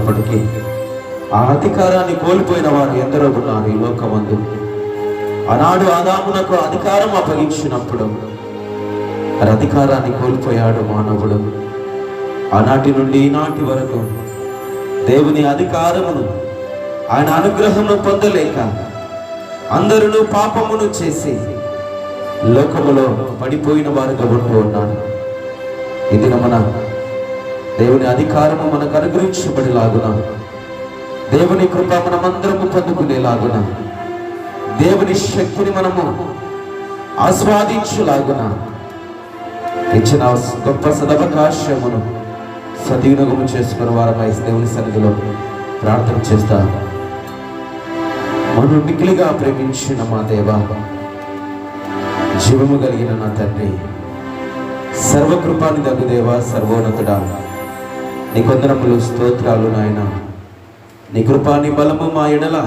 ఉన్నప్పటికీ ఆ అధికారాన్ని కోల్పోయిన వారు ఎందరో ఉన్నారు ఈ లోకమందు. ఆనాడు ఆదామునకు అధికారం అప్పగించినప్పుడు ఆ అధికారాన్ని కోల్పోయాడు మానవుడు. ఆనాటి నుండి ఈనాటి వరకు దేవుని అధికారమును, ఆయన అనుగ్రహమును పొందలేక అందరూ పాపమును చేసి లోకములో పడిపోయిన వారుగా ఉంటూ ఉన్నారు. ఇది మన దేవుని అధికారము మనకు అనుగ్రహించబడిలాగున, దేవుని కృప మనమందరము పొందుకునేలాగున, దేవుని శక్తిని మనము ఆస్వాదించులాగున ఇచ్చిన గొప్ప సదవకాశమును సద్వినియోగము చేసుకున్న వారమై దేవుని సన్నిధిలో ప్రార్థన చేస్తా. మనం మిక్కిలిగా ప్రేమించిన మా దేవా, జీవము కలిగిన నా తండ్రి, సర్వకృపాని దగ్గు దేవా, సర్వోన్నతుడా, నీ కొందరములు స్తోత్రాలు నాయన. నీ కృపాని బలము మా ఎడల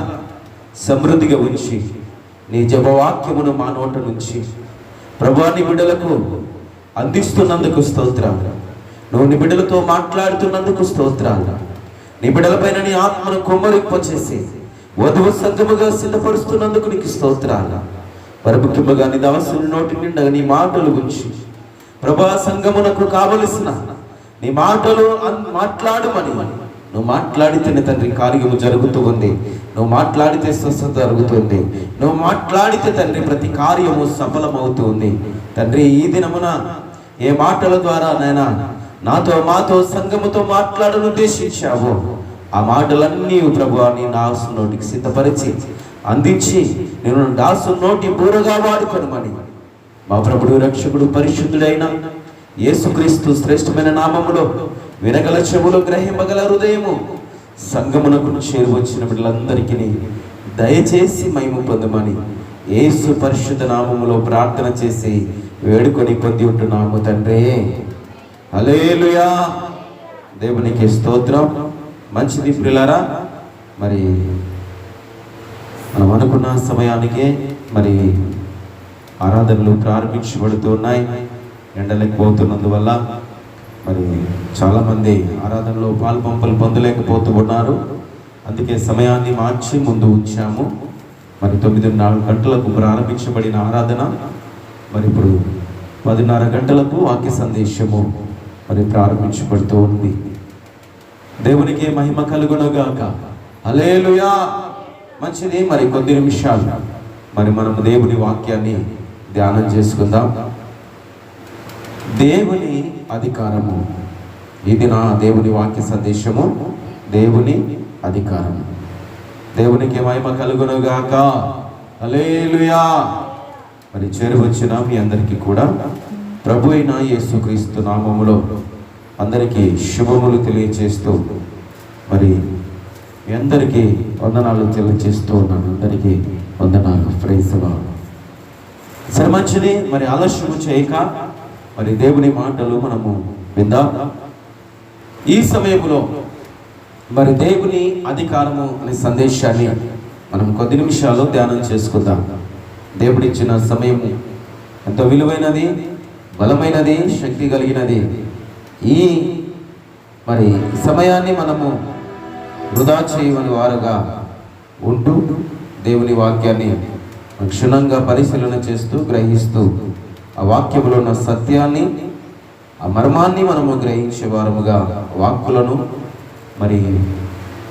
సమృద్ధిగా ఉంచి నీ జపవాక్యమును మా నోట నుంచి ప్రభువా నీ బిడ్డలకు అందిస్తున్నందుకు స్తోత్రాలు. నువ్వు నీ బిడ్డలతో మాట్లాడుతున్నందుకు స్తోత్రాలు. నీ బిడ్డలపైన నీ ఆత్మను కొమ్మరింపచేసి వధువు సంగముగా సిద్ధపరుస్తున్నందుకు నీకు స్తోత్రాలు. మరి ముఖ్యముగా నీ దాసుని నోటి నిండా నీ మాటలు గురించి ప్రభా సంగమునకు కావలసిన నీ మాటలు మాట్లాడమని, నువ్వు మాట్లాడితేనే తండ్రి కార్యము జరుగుతూ ఉంది. నువ్వు మాట్లాడితే స్వస్థత జరుగుతుంది. నువ్వు మాట్లాడితే తండ్రి ప్రతి కార్యము సఫలమవుతూ ఉంది. తండ్రి ఈ దినమున ఏ మాటల ద్వారా నైనా మాతో సంఘముతో మాట్లాడను ఉద్దేశించావో ఆ మాటలన్నీ ప్రభువా నీ దాసు నోటికి సిద్ధపరిచి అందించి నేను దాసు నోటి బూరగా వాడుకొనమని మా ప్రభుడు రక్షకుడు పరిశుద్ధుడైన యేసుక్రీస్తు శ్రేష్టమైన నామములో వినగల చెవులు, గ్రహింపగల హృదయము, సంగమునకు చేరువచ్చిన బిడ్డలందరికీ దయచేసి మహిమ పొందమని యేసు పరిశుద్ధ నామములో ప్రార్థన చేసి వేడుకొని పొంది ఉంటున్నాము తండ్రి. హల్లెలూయా. దేవునికి స్తోత్రం. మంచిది ప్రియులారా, మరి మనం అనుకున్న సమయానికే మరి ఆరాధనలు ప్రారంభించబడుతూ ఉన్నాయి. ఎండలేకపోతున్నందువల్ల మరి చాలామంది ఆరాధనలో పాల్పంపులు పొందలేకపోతూ ఉన్నారు. అందుకే సమయాన్ని మార్చి ముందు ఉంచాము. మరి 9:30 గంటలకు ప్రారంభించబడిన ఆరాధన మరి ఇప్పుడు 10:30 గంటలకు వాక్య సందేశము మరి ప్రారంభించబడుతూ ఉంది. దేవునికి మహిమ కలుగునుగాక. హల్లెలూయా. మంచిది. మరి కొద్ది నిమిషాలు మరి మనము దేవుని వాక్యాన్ని ధ్యానం చేసుకుందాం. దేవుని అధికారము. ఇది నా దేవుని వాక్య సందేశము. దేవుని అధికారము. దేవునికి మహిమ కలుగునుగాక. హల్లెలూయా. మరి చేరువచ్చిన మీ అందరికీ కూడా ప్రభు అయిన యేసుక్రీస్తు నామములో అందరికీ శుభములు తెలియచేస్తూ మరి మీ అందరికీ వందనాలు తెలియచేస్తూ ఉన్నాను. అందరికీ వందనాలు. Praise the lord. సరే, మంచిది. మరి ఆలస్యము చేయక మరి దేవుని మాటలు మనము విందాం. ఈ సమయంలో మరి దేవుని అధికారము అనే సందేశాన్ని మనం కొద్ది నిమిషాలు ధ్యానం చేసుకుందాం. దేవుడిచ్చిన సమయము ఎంతో విలువైనది, బలమైనది, శక్తి కలిగినది. ఈ మరి సమయాన్ని మనము వృధా చేయని వారుగా ఉంటూ దేవుని వాక్యాన్ని క్షుణ్ణంగా పరిశీలన చేస్తూ గ్రహిస్తూ ఆ వాక్యములో ఉన్న సత్యాన్ని, ఆ మర్మాన్ని మనము గ్రహించే వారముగా వాక్కులను మరి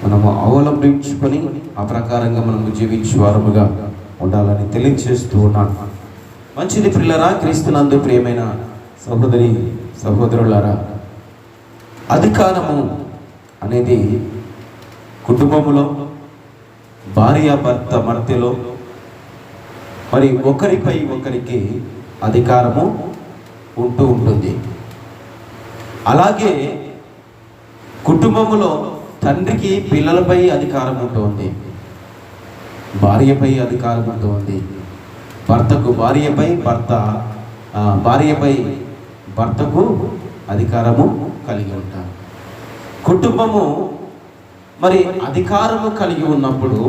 మనము అవలంబించుకొని ఆ ప్రకారంగా మనము జీవించే వారముగా ఉండాలని తెలియజేస్తూ ఉన్నాను. మంచిది ప్రియులారా, క్రీస్తునందు ప్రియమైన సహోదరి సహోదరులారా, అధికారము అనేది కుటుంబములో భార్యాభర్త మధ్యలో మరి ఒకరిపై ఒకరికి అధికారము ఉంటూ ఉంటుంది. అలాగే కుటుంబములో తండ్రికి పిల్లలపై అధికారం ఉంటుంది, భార్యపై అధికారం ఉంటుంది, భర్తకు భార్యపై భర్తకు అధికారము కలిగి ఉంటారు. కుటుంబము మరి అధికారము కలిగి ఉన్నప్పుడు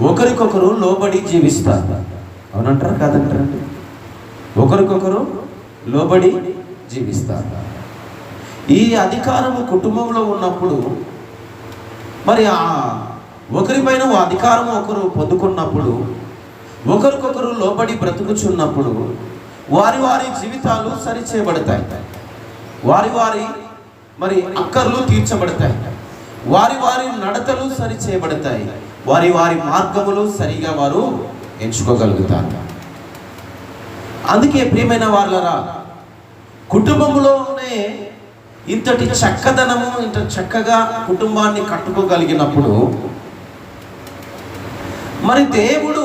ఒకరికొకరు లోబడి జీవిస్తారు. అవునంటారా కాదంటారండి? ఒకరికొకరు లోబడి జీవిస్తారు. ఈ అధికారము కుటుంబంలో ఉన్నప్పుడు మరి ఆ ఒకరిపైన అధికారం ఒకరు పొందుకున్నప్పుడు, ఒకరికొకరు లోబడి బ్రతుకుచున్నప్పుడు వారి వారి జీవితాలు సరిచేయబడతాయి, వారి వారి మరి అక్కర్లు తీర్చబడతాయి, వారి వారి నడతలు సరిచేయబడతాయి, వారి వారి మార్గములు సరిగా వారు ఎంచుకోగలుగుతారు. అందుకే ప్రియమైన వాళ్ళరా, కుటుంబంలోనే ఇంతటి చక్కదనము, ఇంత చక్కగా కుటుంబాన్ని కట్టుకోగలిగినప్పుడు మరి దేవుడు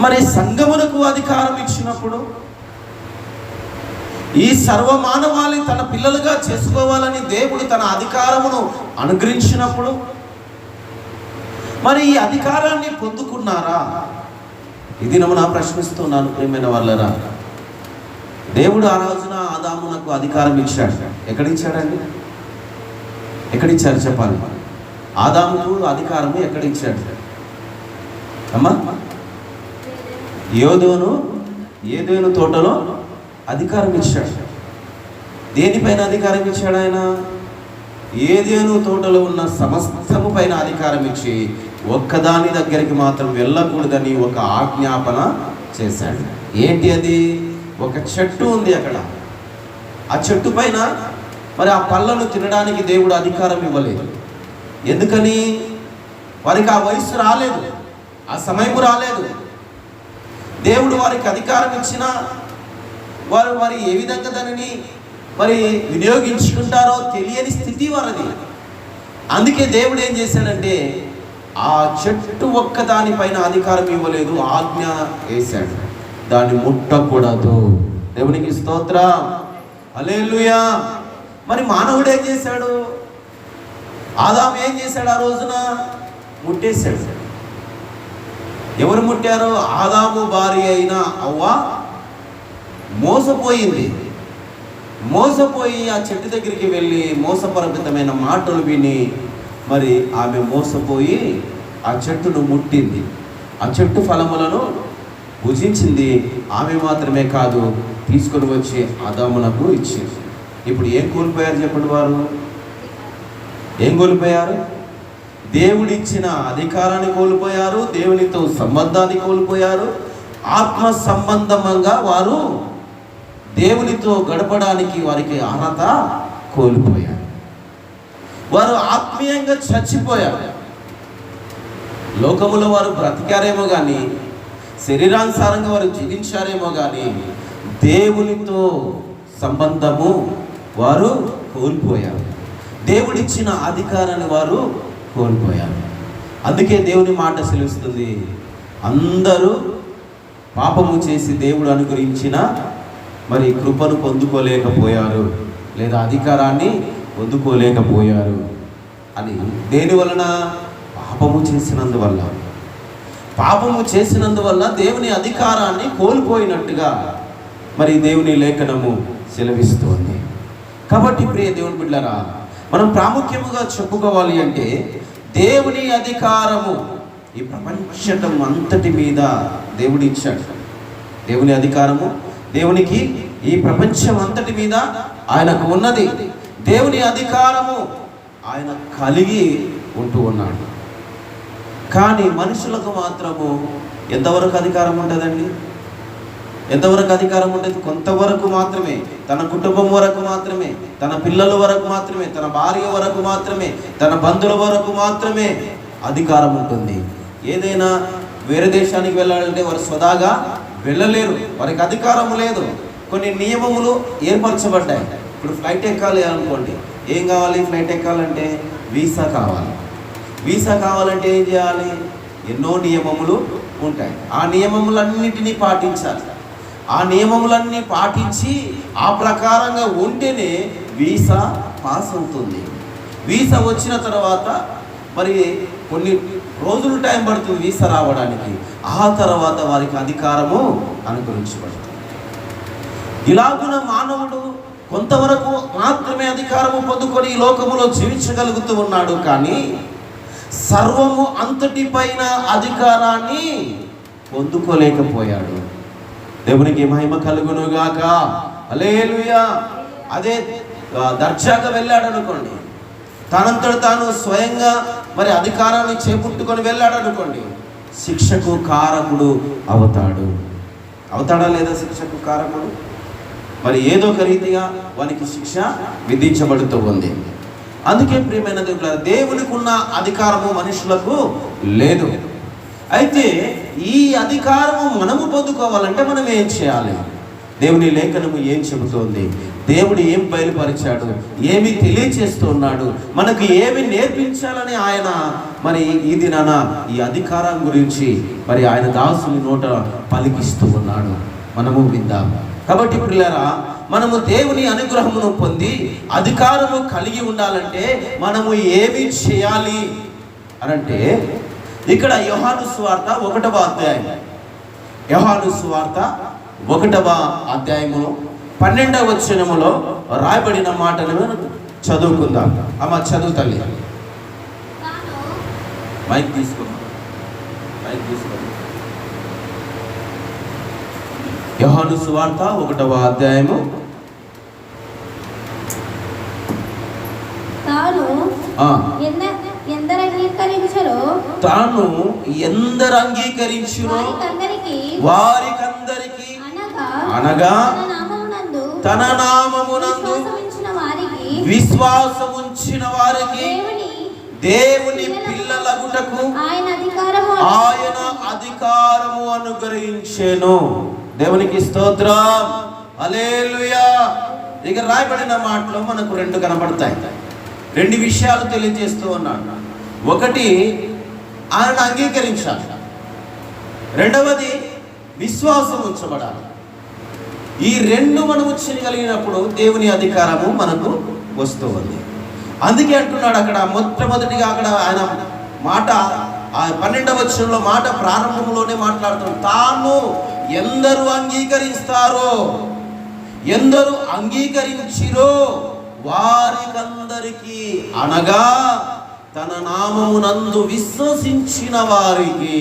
మరి సంఘమునకు అధికారం ఇచ్చినప్పుడు, ఈ సర్వమానవాళి తన పిల్లలుగా చేసుకోవాలని దేవుడు తన అధికారమును అనుగ్రహించినప్పుడు మరి ఈ అధికారాన్ని పొందుకున్నారా? ఇది నా ప్రశ్నిస్తున్నాను ప్రియమైన వాళ్ళరా. దేవుడు ఆ రోజున ఆదామునకు అధికారం ఇచ్చాడు. ఎక్కడిచ్చాడండి? ఎక్కడిచ్చారు చెప్పాలి? ఆదాముకు అధికారము ఎక్కడిచ్చాడు అమ్మా? ఏదోను తోటలో అధికారం ఇచ్చాడు. దేనిపైన అధికారం ఇచ్చాడు ఆయన? ఏదేను తోటలో ఉన్న సమస్తము పైన అధికారం ఇచ్చి ఒక్కదాని దగ్గరికి మాత్రం వెళ్ళకూడదని ఒక ఆజ్ఞాపన చేశాడు. ఏంటి అది? ఒక చెట్టు ఉంది అక్కడ. ఆ చెట్టు పైన మరి ఆ పళ్ళను తినడానికి దేవుడు అధికారం ఇవ్వలేదు. ఎందుకని? వారికి ఆ వయసు రాలేదు, ఆ సమయం రాలేదు. దేవుడు వారికి అధికారం ఇచ్చినా వారు మరి ఏ విధంగా దానిని మరి వినియోగించుకుంటారో తెలియని స్థితి వారిది. అందుకే దేవుడు ఏం చేశాడంటే ఆ చెట్టు ఒక్క దానిపైన అధికారం ఇవ్వలేదు, ఆజ్ఞ వేశాడు, దాన్ని ముట్టకూడదు. దేవునికి స్తోత్రం, హల్లెలూయా. మరి మానవుడు ఏం చేశాడు? ఆదాము ఏం చేశాడు? ఆ రోజున ముట్టేశాడు. ఎవరు ముట్టారో? ఆదాము భార్య అయిన అవ్వ మోసపోయి ఆ చెట్టు దగ్గరికి వెళ్ళి మోసపరపితమైన మాటలు విని మరి ఆమె మోసపోయి ఆ చెట్టును ముట్టింది. ఆ చెట్టు ఫలములను భుజించింది. ఆమె మాత్రమే కాదు, తీసుకొని వచ్చి ఆదామునకు ఇచ్చింది. ఇప్పుడు ఏం కోల్పోయారు చెప్పండి? వారు ఏం కోల్పోయారు? దేవుడిచ్చిన అధికారాన్ని కోల్పోయారు, దేవునితో సంబంధాన్ని కోల్పోయారు, ఆత్మ సంబంధంగా వారు దేవునితో గడపడానికి వారికి అర్హత కోల్పోయారు. వారు ఆత్మీయంగా చచ్చిపోయారు. లోకములో వారు బ్రతికారేమో కానీ, శరీరానుసారంగా వారు జీవించారేమో కానీ దేవునితో సంబంధము వారు కోల్పోయారు. దేవుడిచ్చిన అధికారాన్ని వారు కోల్పోయారు. అందుకే దేవుని మాట సెలవిస్తుంది, అందరూ పాపము చేసి దేవుడు అనుగ్రహించిన మరి కృపను పొందుకోలేకపోయారు, లేదా అధికారాన్ని పొందుకోలేకపోయారు అని. దేని వలన? పాపము చేసినందువల్ల దేవుని అధికారాన్ని కోల్పోయినట్టుగా మరి దేవుని లేఖనము సెలవిస్తోంది. కాబట్టి ప్రియ దేవుని బిడ్డలారా, మనం ప్రాముఖ్యముగా చెప్పుకోవాలి అంటే దేవుని అధికారము ఈ ప్రపంచం అంతటి మీద దేవుడు ఇచ్చాడు. దేవుని అధికారము దేవునికి ఈ ప్రపంచం అంతటి మీద ఆయనకు ఉన్నది. దేవుని అధికారము ఆయన కలిగి ఉంటూ ఉన్నాడు. కానీ మనుషులకు మాత్రము ఎంతవరకు అధికారం ఉంటుందండి? ఎంతవరకు అధికారం ఉంటుంది? కొంతవరకు మాత్రమే. తన కుటుంబం వరకు మాత్రమే, తన పిల్లల వరకు మాత్రమే, తన భార్య వరకు మాత్రమే, తన బంధువుల వరకు మాత్రమే అధికారం ఉంటుంది. ఏదైనా వేరే దేశానికి వెళ్ళాలంటే వారు స్వదాగా వెళ్ళలేరు, వారికి అధికారము లేదు. కొన్ని నియమములు ఏర్పరచబడ్డాయి. ఇప్పుడు ఫ్లైట్ ఎక్కాలి అనుకోండి, ఏం కావాలి? ఫ్లైట్ ఎక్కాలంటే వీసా కావాలి. వీసా కావాలంటే ఏం చేయాలి? ఎన్నో నియమములు ఉంటాయి. ఆ నియమములన్నిటినీ పాటించాలి. ఆ నియమములన్నీ పాటించి ఆ ప్రకారంగా ఉంటేనే వీసా పాస్ అవుతుంది. వీసా వచ్చిన తర్వాత మరి కొన్ని రోజులు టైం పడుతుంది వీసా రావడానికి. ఆ తర్వాత వారికి అధికారము అనుగ్రహించబడుతుంది. ఇలాగున మానవుడు కొంతవరకు మాత్రమే అధికారము పొందుకొని ఈ లోకములో జీవించగలుగుతూ ఉన్నాడు. కానీ సర్వము అంతటి పైన అధికారాన్ని పొందుకోలేకపోయాడు. దేవునికి మహిమ కలుగునుగాక, హల్లెలూయా. అదే దర్జాగా వెళ్ళాడు అనుకోండి, తనంతట తాను స్వయంగా మరి అధికారాన్ని చేపట్టుకొని వెళ్ళాడు అనుకోండి, శిక్షకు కారకుడు అవుతాడా లేదా? శిక్షకు కారకుడు. మరి ఏదో ఒక రీతిగా వానికి శిక్ష విధించబడుతూ ఉంది. అందుకే ప్రియమైన దేవునికి ఉన్న అధికారము మనుషులకు లేదు. అయితే ఈ అధికారము మనము పొందుకోవాలంటే మనం ఏం చేయాలి? దేవుని లేఖనము ఏం చెబుతోంది? దేవుడు ఏం బయలుపరిచాడు, ఏమి తెలియచేస్తున్నాడు, మనకు ఏమి నేర్పించాలని ఆయన మరి ఈ దినాన ఈ అధికారం గురించి మరి ఆయన దాసుని నోట పలికిస్తూ ఉన్నాడు. మనము విందాం. కాబట్టి ప్రియులారా, మనము దేవుని అనుగ్రహమును పొంది అధికారము కలిగి ఉండాలంటే మనము ఏమి చేయాలి అనంటే, ఇక్కడ యోహాను సువార్త 1వ అధ్యాయం, యోహాను సువార్త 1వ అధ్యాయము 12వ వచనములో రాయబడిన మాటలను చదువుకుందాం. అమ్మ చదువు తల్లి. మైక్ తీసుకో. యోహాను సువార్త 1వ అధ్యాయము తాను ఎందరు అంగీకరించురో వారికందరికి అనగా తన నామమునందు విశ్వాసముంచిన వారికి దేవుని పిల్లలగుటకు ఆయన అధికారము అనుగ్రహించెను. దేవునికి స్తోత్రం. హల్లెలూయా. ఇక రాయబడిన మాటలో మనకు 2 కనబడతాయి. 2 విషయాలు తెలియజేస్తూ ఉన్నాడు. ఒకటి, ఆయన అంగీకరించాలి. రెండవది, విశ్వాసం ఉంచబడాలి. ఈ 2 మనము చేయగలిగినప్పుడు దేవుని అధికారము మనకు వస్తూ ఉంది. అందుకే అంటున్నాడు అక్కడ మొట్టమొదటిగా అక్కడ ఆయన మాట 12వ వచనంలో మాట ప్రారంభంలోనే మాట్లాడుతున్నాడు. తాను ఎందరు అంగీకరిస్తారో, ఎందరు అంగీకరించిరో వారికందరికి అనగా తన నామమునందు విశ్వసించిన వారికి.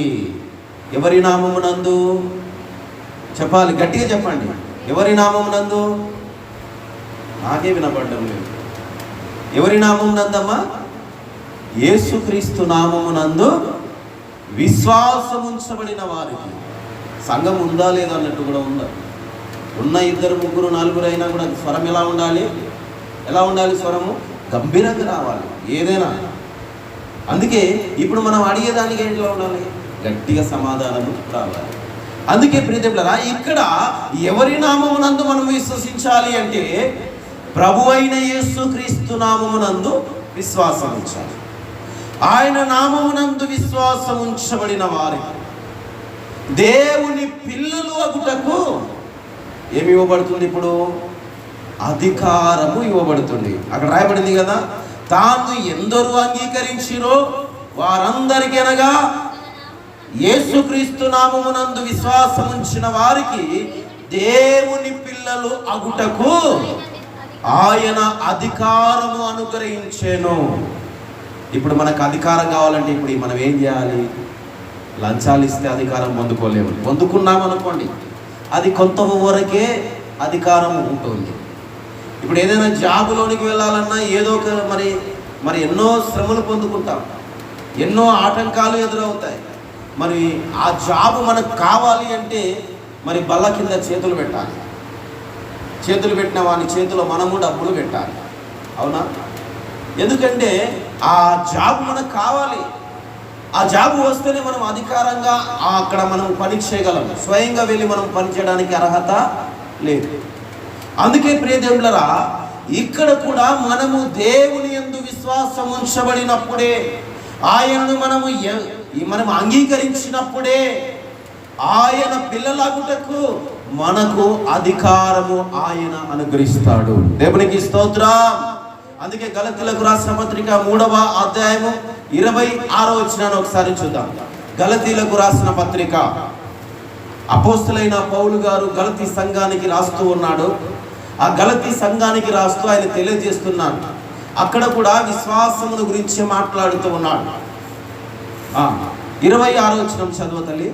ఎవరి నామమునందు చెప్పాలి? గట్టిగా చెప్పండి. ఎవరి నామమునందు? నాకే వినపడ్డం లేదు. ఎవరి నామమునందమ్మా? యేసుక్రీస్తు నామమునందు విశ్వాసముంచబడిన వారికి. సంఘం ఉందా లేదా అన్నట్టు కూడా ఉందా? ఉన్న 2, 3, 4 అయినా కూడా స్వరం ఎలా ఉండాలి? స్వరము గంభీరంగా రావాలి ఏదైనా. అందుకే ఇప్పుడు మనం అడిగేదానికి ఎట్లా ఉండాలి? గట్టిగా సమాధానము రావాలి. అందుకే ప్రియదేవులారా, ఇక్కడ ఎవరి నామమునందు మనం విశ్వసించాలి అంటే ప్రభు అయిన యేసుక్రీస్తు నామమునందు విశ్వాసం ఉంచాలి. ఆయన నామమునందు విశ్వాసం ఉంచబడిన వారికి దేవుని పిల్లలు అగుటకు ఏమి ఇవ్వబడుతుంది? ఇప్పుడు అధికారము ఇవ్వబడుతుంది. అక్కడ రాయబడింది కదా, తాను ఎందరు అంగీకరించిరో వారందరికీ అనగా యేసుక్రీస్తు నామమునందు విశ్వాసం ఉంచిన వారికి దేవుని పిల్లలు అగుటకు ఆయన అధికారము అనుగ్రహించెను. ఇప్పుడు మనకు అధికారం కావాలంటే ఇప్పుడు మనం ఏం చేయాలి? లంచాలు ఇస్తే అధికారం పొందుకోలేము. పొందుకున్నామనుకోండి, అది కొంత వరకే అధికారం ఉంటుంది. ఇప్పుడు ఏదైనా జాబులోనికి వెళ్ళాలన్నా ఏదో ఒక మరి ఎన్నో శ్రమలు పొందుకుంటాం, ఎన్నో ఆటంకాలు ఎదురవుతాయి. మరి ఆ జాబు మనకు కావాలి అంటే మరి బల్ల కింద చేతులు పెట్టాలి. చేతులు పెట్టిన వాని చేతిలో మనము డబ్బులు పెట్టాలి. అవునా? ఎందుకంటే ఆ జాబ్ మనకు కావాలి. ఆ జాబ్ వస్తేనే మనం అధికారంగా అక్కడ మనం పని చేయగలం. స్వయంగా వెళ్ళి మనం పని చేయడానికి అర్హత లేదు. అందుకే ప్రియదేవులారా, ఇక్కడ కూడా మనము దేవుని యందు విశ్వాసం ఉంచబడినప్పుడే, ఆయనను మనం అంగీకరించినప్పుడే ఆయన పిల్లలగుటకు మనకు అధికారము ఆయన అనుగ్రహిస్తాడు. దేవునికి స్తోత్రం. అందుకే గలతీలకు రాసిన పత్రిక 3వ అధ్యాయము 26వ వచనాన్ని ఒకసారి చూద్దాం. గలతీలకు రాసిన పత్రిక, అపోస్తలుడైన పౌలు గారు గలతీ సంఘానికి రాస్తూ ఉన్నాడు. ఆ గలతీ సంఘానికి రాస్తూ ఆయన తెలియజేస్తున్నాడు. అక్కడ కూడా విశ్వాసమును గురించి మాట్లాడుతూ ఉన్నాడు. 26వ వచనం చదువు తల్లి.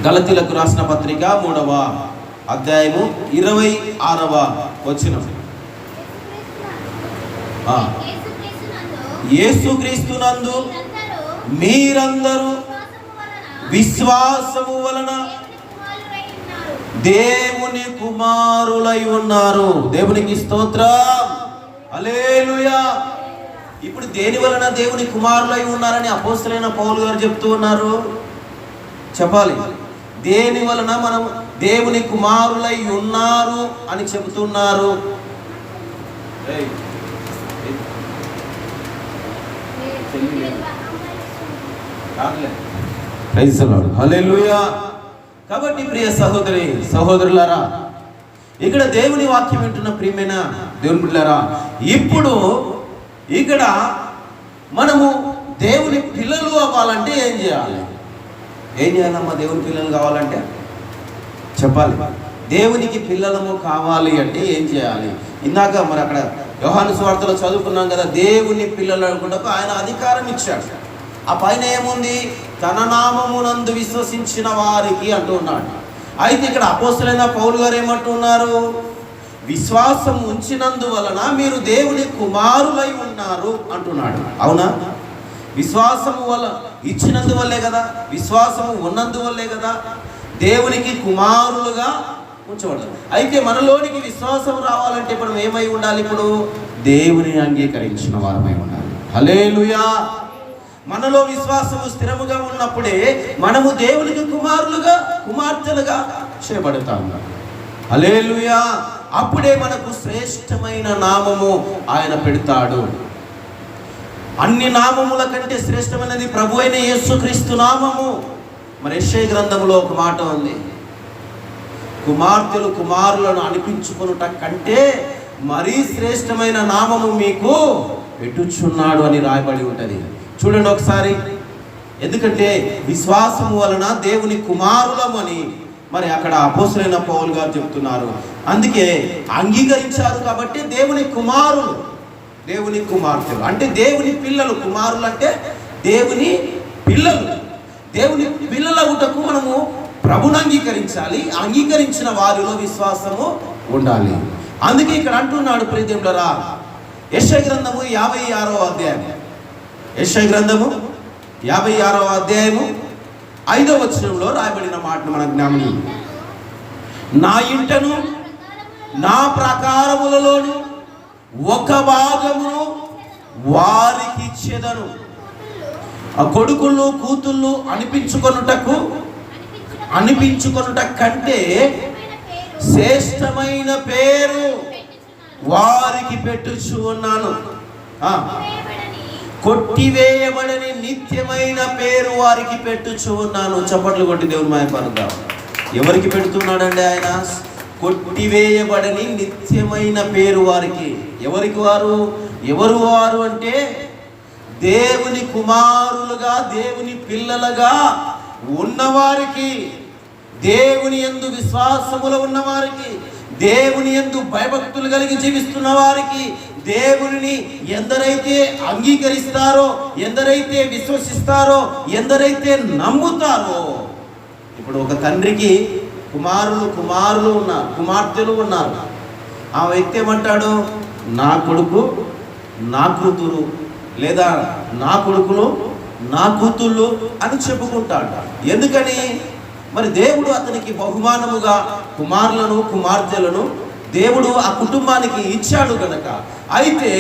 గలతీలకు రాసిన పత్రిక 3వ అధ్యాయము 26వ వచనం. యేసుక్రీస్తునందు మీరందరూ విశ్వాసము వలన దేవుని కుమారులై ఉన్నారు. దేవునికి స్తోత్రం, హల్లెలూయా. ఇప్పుడు దేని వలన దేవుని కుమారులై ఉన్నారని అపోస్తలుడైన పౌలు గారు చెప్తూ ఉన్నారు? చెప్పాలి. దేని వలన మనం దేవుని కుమారులై ఉన్నారు అని చెబుతున్నారు? హల్లెలూయా. కాబట్టి ప్రియ సహోదరి సహోదరులారా, ఇక్కడ దేవుని వాక్యం వింటున్న ప్రియమైన దేవుని బిడ్డలారా, ఇప్పుడు ఇక్కడ మనము దేవుని పిల్లలు అవ్వాలంటే ఏం చేయాలి? ఏం చేయాలమ్మా? దేవుని పిల్లలు కావాలంటే చెప్పాలి. దేవునికి పిల్లలము కావాలి అంటే ఏం చేయాలి? ఇందాక మరి అక్కడ యోహాను సువార్తలో చదువుకున్నాం కదా, దేవుని పిల్లలు అనుకుంటూ ఆయన అధికారం ఇచ్చాడు. ఆ పైన ఏముంది? తన నామమునందు విశ్వసించిన వారికి అంటూ ఉన్నాడు. అయితే ఇక్కడ అపోస్తలుడైన పౌలు గారు ఏమంటున్నారు? విశ్వాసం ఉంచినందువలన మీరు దేవుని కుమారులై ఉన్నారు అంటున్నాడు. అవునా? విశ్వాసము వల్ల ఇచ్చినందువల్లే కదా, విశ్వాసము ఉన్నందువల్లే కదా దేవునికి కుమారులుగా ఉంచబడతారు. అయితే మనలోనికి విశ్వాసం రావాలంటే మనం ఏమై ఉండాలి? ఇప్పుడు దేవుని అంగీకరించిన వారమై ఉండాలి. హల్లెలూయా. మనలో విశ్వాసము స్థిరముగా ఉన్నప్పుడే మనము దేవునికి కుమారులుగా కుమార్తెలుగా చేయబడతాము. హల్లెలూయా. అప్పుడే మనకు శ్రేష్టమైన నామము ఆయన పెడతాడు. అన్ని నామముల కంటే శ్రేష్టమైనది ప్రభు అయిన యేసుక్రీస్తు నామము. మరి యెషయా గ్రంథంలో ఒక మాట ఉంది, కుమార్తెలు కుమారులను అనిపించుకొనుట కంటే మరీ శ్రేష్టమైన నామము మీకు పెట్టుచున్నాడు అని రాయబడి ఉంటుంది. చూడండి ఒకసారి. ఎందుకంటే విశ్వాసము వలన దేవుని కుమారులమని మరి అక్కడ అపోస్తలుడైన పౌలు గారు చెప్తున్నారు. అందుకే అంగీకరించారు కాబట్టి దేవుని కుమారులు, దేవుని కుమార్తెలు అంటే దేవుని పిల్లలు. కుమారులు అంటే దేవుని పిల్లలు. దేవుని పిల్లలగుటకు మనము ప్రభుని అంగీకరించాలి. అంగీకరించిన వారిలో విశ్వాసము ఉండాలి. అందుకే ఇక్కడ అంటున్నాడు ప్రియదేవులారా, యెషయా గ్రంథము 56వ అధ్యాయం, యెషయా గ్రంథము 56వ అధ్యాయము 5వ వచనంలో రాయబడిన మాటను మన జ్ఞాపకం. నా ఇంటను నా ప్రాకారములలోను ఒక భాగమును వారికి ఇచ్చేదను. ఆ కొడుకులు కూతుళ్ళు అనిపించుకొనుట కంటే శ్రేష్టమైన పేరు వారికి పెట్టుచు ఉన్నాను. కొట్టివేయబడని నిత్యమైన పేరు వారికి పెట్టుచు ఉన్నాను. చప్పట్లు కొట్టి దేవుని మహిమపరుద్దాం. ఎవరికి పెడుతున్నాడండి ఆయన? కొట్టివేయబడని నిత్యమైన పేరు వారికి. ఎవరికి వారు? ఎవరు వారు అంటే దేవుని కుమారులుగా దేవుని పిల్లలుగా ఉన్నవారికి, దేవుని యందు విశ్వాసములో ఉన్నవారికి, దేవుని యందు భయభక్తులు కలిగి జీవిస్తున్న వారికి, దేవుని ఎందరైతే అంగీకరిస్తారో, ఎందరైతే విశ్వసిస్తారో, ఎందరైతే నమ్ముతారో. ఇప్పుడు ఒక తండ్రికి కుమారులు ఉన్నారు, కుమార్తెలు ఉన్నారు. ఆ వ్యక్తి ఏమంటాడు? నా కొడుకు నా కూతురు, లేదా నా కొడుకులు నా కూతుళ్ళు అని చెప్పుకుంటాడు. ఎందుకని? మరి దేవుడు అతనికి బహుమానముగా కుమారులను కుమార్తెలను దేవుడు ఆ కుటుంబానికి ఇచ్చాడు కనుక. అయితే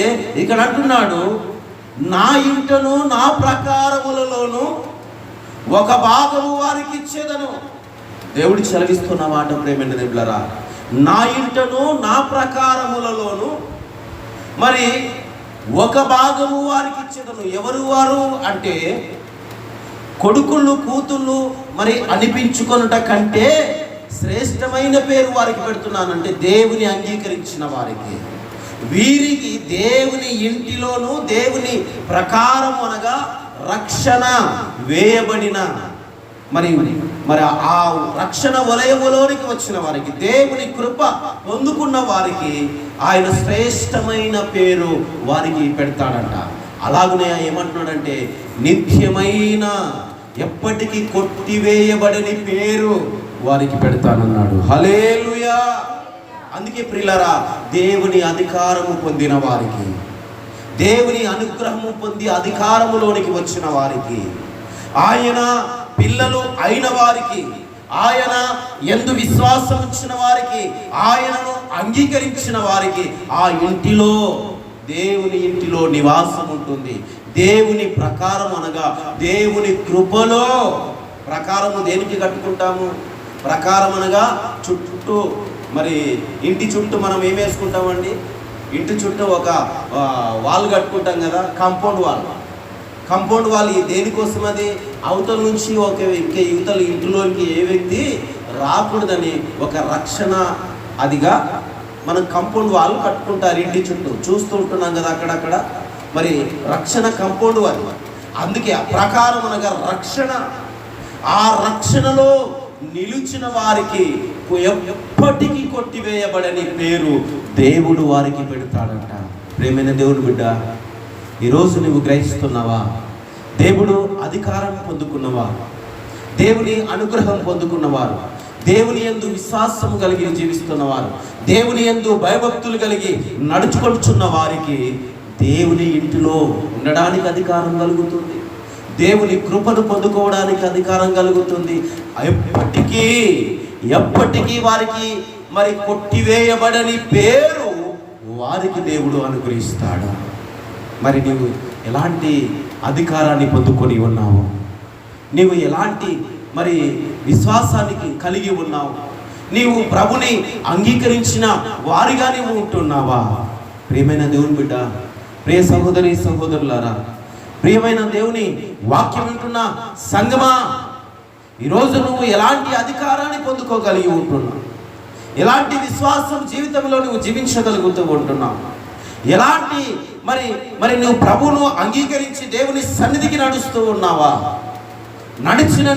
ఇక్కడ అంటున్నాడు, నా ఇంటను నా ప్రకారములలోను ఒక భాగము వారికి ఇచ్చేదను. దేవుడు చెలవిస్తున్న మాట ప్రేమైన దేవులారా, నా ఇంటను నా ప్రకారములలోను మరి ఒక భాగము వారికి ఇచ్చేదను. ఎవరు వారు అంటే కొడుకుళ్ళు కూతుళ్ళు మరి అనిపించుకొనుట కంటే శ్రేష్టమైన పేరు వారికి పెడుతున్నానంటే దేవుని అంగీకరించిన వారికి. వీరికి దేవుని ఇంటిలోను దేవుని ప్రకారం అనగా రక్షణ వేయబడిన మరి ఆ రక్షణ వలయములోనికి వచ్చిన వారికి, దేవుని కృప పొందుకున్న వారికి ఆయన శ్రేష్టమైన పేరు వారికి పెడతాడంట. అలాగనే ఏమంటున్నాడంటే నిత్యమైన ఎప్పటికీ కొట్టివేయబడని పేరు వారికి పెడతానన్నాడు. హల్లెలూయా. అందుకే ప్రియులారా, దేవుని అధికారము పొందిన వారికి, దేవుని అనుగ్రహము పొంది అధికారములోనికి వచ్చిన వారికి, ఆయన పిల్లలు అయిన వారికి, ఆయన యందు విశ్వాసం ఉంచిన వారికి, ఆయనను అంగీకరించిన వారికి ఆ ఇంటిలో, దేవుని ఇంటిలో నివాసం ఉంటుంది. దేవుని ప్రకారం అనగా దేవుని కృపలో. ప్రకారము దేనికి కట్టుకుంటాము? ప్రకారం అనగా చుట్టూ, మరి ఇంటి చుట్టూ మనం ఏం వేసుకుంటామండి? ఇంటి చుట్టూ ఒక వాల్ కట్టుకుంటాం కదా, కాంపౌండ్ వాల్. కాంపౌండ్ వాల్ దేనికోసం? అది అవతల నుంచి ఇంకా యువతల ఇంటిలోకి ఏ వ్యక్తి రాకూడదని ఒక రక్షణ అదిగా మనం కాంపౌండ్ వాల్ కట్టుకుంటారు ఇంటి చుట్టూ. చూస్తూ ఉంటున్నాం కదా అక్కడక్కడ, మరి రక్షణ కాంపౌండ్ వాల్. అందుకే ఆ ప్రకారం అనగా రక్షణ. ఆ రక్షణలో నిలిచిన వారికి ఎప్పటికీ కొట్టివేయబడని పేరు దేవుడు వారికి పెడతాడంట. ప్రేమైన దేవుని బిడ్డ, ఈరోజు నువ్వు గ్రహిస్తున్నావా? దేవుడు అధికారం పొందుకున్నవారు, దేవుని అనుగ్రహం పొందుకున్నవారు, దేవుని యందు విశ్వాసం కలిగి జీవిస్తున్నవారు, దేవుని యందు భయభక్తులు కలిగి నడుచుకొచ్చున్న వారికి దేవుని ఇంటిలో ఉండడానికి అధికారం కలుగుతుంది. దేవుని కృపను పొందుకోవడానికి అధికారం కలుగుతుంది. ఎప్పటికీ వారికి మరి కొట్టివేయబడని పేరు వారికి దేవుడు అనుగ్రహిస్తాడు. మరి నీవు ఎలాంటి అధికారాన్ని పొందుకొని ఉన్నావు? నీవు ఎలాంటి మరి విశ్వాసానికి కలిగి ఉన్నావు? నీవు ప్రభుని అంగీకరించిన వారిగా నీవు ఉంటున్నావా? ప్రియమైన దేవుని బిడ్డ, ప్రియ సహోదరి సహోదరులారా, ప్రియమైన దేవుని వాక్యం వింటున్న సంగమా, ఈరోజు నువ్వు ఎలాంటి అధికారాన్ని పొందుకోగలిగి ఉంటున్నావు? ఎలాంటి విశ్వాసం జీవితంలో నువ్వు జీవించగలుగుతూ ఉంటున్నావు? ఎలాంటి మరి నువ్వు ప్రభువును అంగీకరించి దేవుని సన్నిధికి నడుస్తూ ఉన్నావా? నడిచిన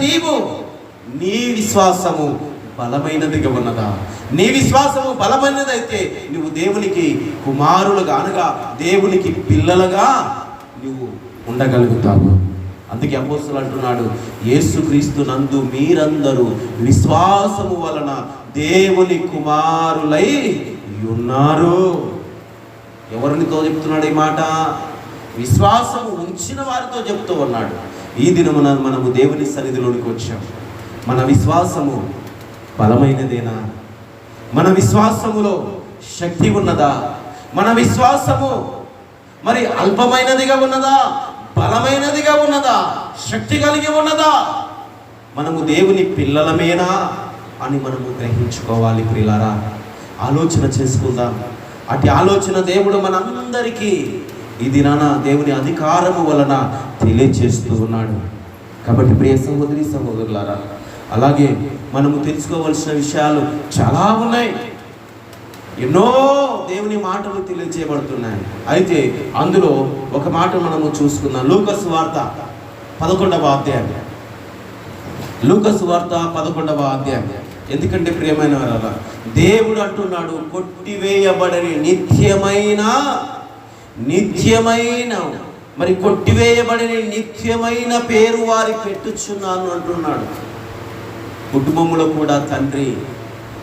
నీ విశ్వాసము బలమైనదిగా ఉన్నదా? నీ విశ్వాసము బలమైనదైతే నువ్వు దేవునికి కుమారులుగా అనగా దేవునికి పిల్లలుగా నువ్వు ఉండగలుగుతావు. అందుకే అపోస్తలుడు అంటున్నాడు, యేసుక్రీస్తు నందు మీరందరూ విశ్వాసము వలన దేవుని కుమారులై ఉన్నారు. ఎవరినితో చెప్తున్నాడు ఈ మాట? విశ్వాసము ఉంచిన వారితో చెప్తూ ఉన్నాడు. ఈ దినమున మనము దేవుని సన్నిధిలోనికి వచ్చాం. మన విశ్వాసము బలమైనదేనా? మన విశ్వాసములో శక్తి ఉన్నదా? మన విశ్వాసము మరి అల్పమైనదిగా ఉన్నదా? బలమైనదిగా ఉన్నదా? శక్తి కలిగి ఉన్నదా? మనము దేవుని పిల్లలమేనా అని మనము గ్రహించుకోవాలి. ప్రియులారా, ఆలోచన చేసుకుందాం. అటు ఆలోచన దేవుడు మనందరికీ ఈ దినాన దేవుని అధికారము వలన తెలియచేస్తూ ఉన్నాడు. కాబట్టి ప్రియ సహోదరి సహోదరులారా, అలాగే మనము తెలుసుకోవలసిన విషయాలు చాలా ఉన్నాయి. ఎన్నో దేవుని మాటలు తెలియచేయబడుతున్నాయి. అయితే అందులో ఒక మాట మనము చూసుకుందాం. లూకాసు వార్త 11వ అధ్యాయం. లూకాసు వార్త 11వ అధ్యాయం. ఎందుకంటే ప్రియమైన వారా, దేవుడు అంటున్నాడు, కొట్టివేయబడని నిత్యమైన మరి కొట్టివేయబడని నిత్యమైన పేరు వారి పెట్టుచున్నాను అంటున్నాడు. కుటుంబంలో కూడా తండ్రి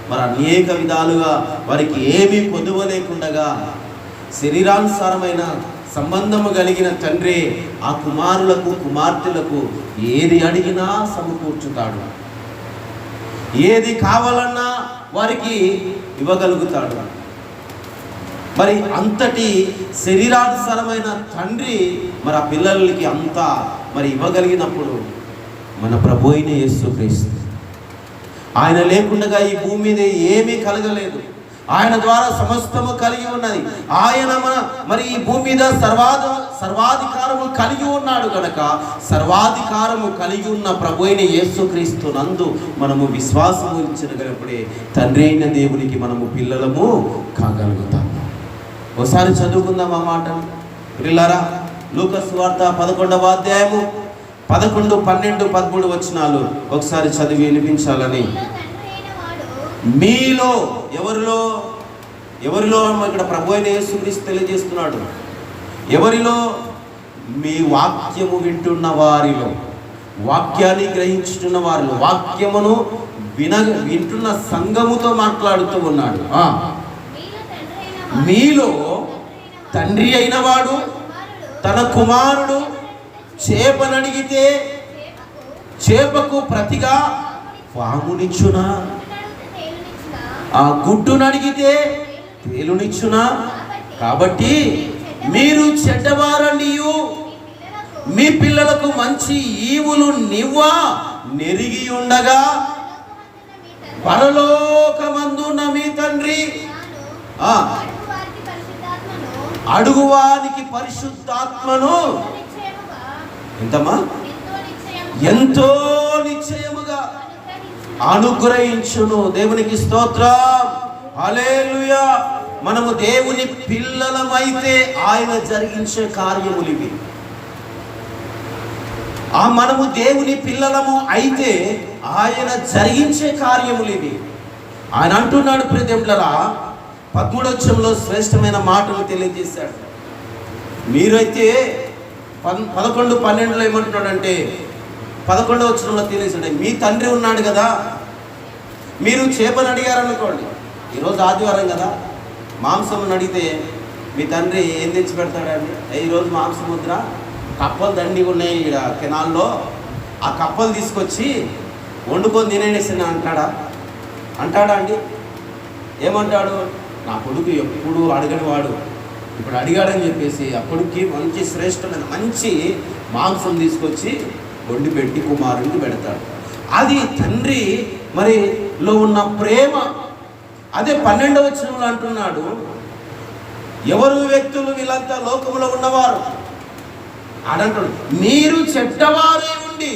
మరి అనేక విధాలుగా వారికి ఏమీ పొందువలేకుండగా శరీరానుసారమైన సంబంధము కలిగిన తండ్రి ఆ కుమారులకు కుమార్తెలకు ఏది అడిగినా సమకూర్చుతాడు. ఏది కావాలన్నా వారికి ఇవ్వగలుగుతాడు. మరి అంతటి శరీరానుసారమైన తండ్రి మరి ఆ పిల్లలకి అంతా మరి ఇవ్వగలిగినప్పుడు మన ప్రభు అయిన యేసుక్రీస్తు, ఆయన లేకుండా ఈ భూమి మీద ఏమీ కలగలేదు. ఆయన ద్వారా సమస్తము కలిగి ఉన్నది. ఆయన మరి ఈ భూమి మీద సర్వాధికారము కలిగి ఉన్నాడు కనుక సర్వాధికారము కలిగి ఉన్న ప్రభు అయిన యేసుక్రీస్తు నందు మనము విశ్వాసము ఉంచినప్పుడే తండ్రి అయిన దేవునికి మనము పిల్లలము కాగలుగుతాము. ఒకసారి చదువుకుందాం ఆ మాట. పిల్లరా, లూకాసు వార్త 11వ అధ్యాయము 11, 12, 13 వచనాలు ఒకసారి చదివి వినిపించాలని. మీలో ఎవరిలో ఇక్కడ ప్రభు అయిన యేసుక్రీస్తు తెలియజేస్తున్నాడు. ఎవరిలో? మీ వాక్యము వింటున్న వారిలో, వాక్యాన్ని గ్రహించుతున్న వారిలో, వాక్యమును వింటున్న సంఘముతో మాట్లాడుతూ ఉన్నాడు. మీలో తండ్రి అయిన వాడు తన కుమారుడు చేపనడిగితే చేపకు ప్రతిగా పామునిచ్చునా? ఆ గుడ్డునడిగితే తేలునిచ్చునా? కాబట్టి మీరు చెడ్డవారనియు మీ పిల్లలకు మంచి ఈవులు నివ్వా నెరిగి ఉండగా పరలోకమందున్న మీ తండ్రి అడుగువానికి పరిశుద్ధాత్మను ఎంతో నిశ్చయముగా అనుగ్రహించును. దేవునికి స్తోత్రం, హల్లెలూయా. మనము దేవుని పిల్లలమైతే ఆయన జరిగించే కార్యములు ఇవి. మనము దేవుని పిల్లలము అయితే ఆయన జరిగించే కార్యములు ఇవి. ఆయన అంటున్నాడు ప్రియదేవులారా, 13వ వచనంలో శ్రేష్టమైన మాటలు తెలియజేశాడు. మీరైతే 11, 12లో ఏమంటున్నాడంటే, 11వ వచనంలో తెలియజేశాడు, మీ తండ్రి ఉన్నాడు కదా. మీరు చేపను అడిగారనుకోండి, ఈరోజు ఆదివారం కదా, మాంసం అడిగితే మీ తండ్రి ఏం తెచ్చి పెడతాడండి? ఈరోజు మాంసం ముద్ర, కప్పలు దండిగా ఉన్నాయి ఇక్కడ కెనాల్లో, ఆ కప్పలు తీసుకొచ్చి వండుకొని తినేసి అంటాడా అండి? ఏమంటాడు? నా కొడుకు ఎప్పుడు అడగని వాడు ఇప్పుడు అడిగాడని చెప్పేసి అప్పటికి మంచి శ్రేష్టమైన మంచి మాంసం తీసుకొచ్చి వండి పెట్టి కుమారుడికి పెడతాడు. అది తండ్రి మరిలో ఉన్న ప్రేమ. అదే 12వ వచనంలో అంటున్నాడు, ఎవరు వ్యక్తులు వీళ్ళంతా లోకంలో ఉన్నవారు అడంటాడు, మీరు చెడ్డవారే ఉండి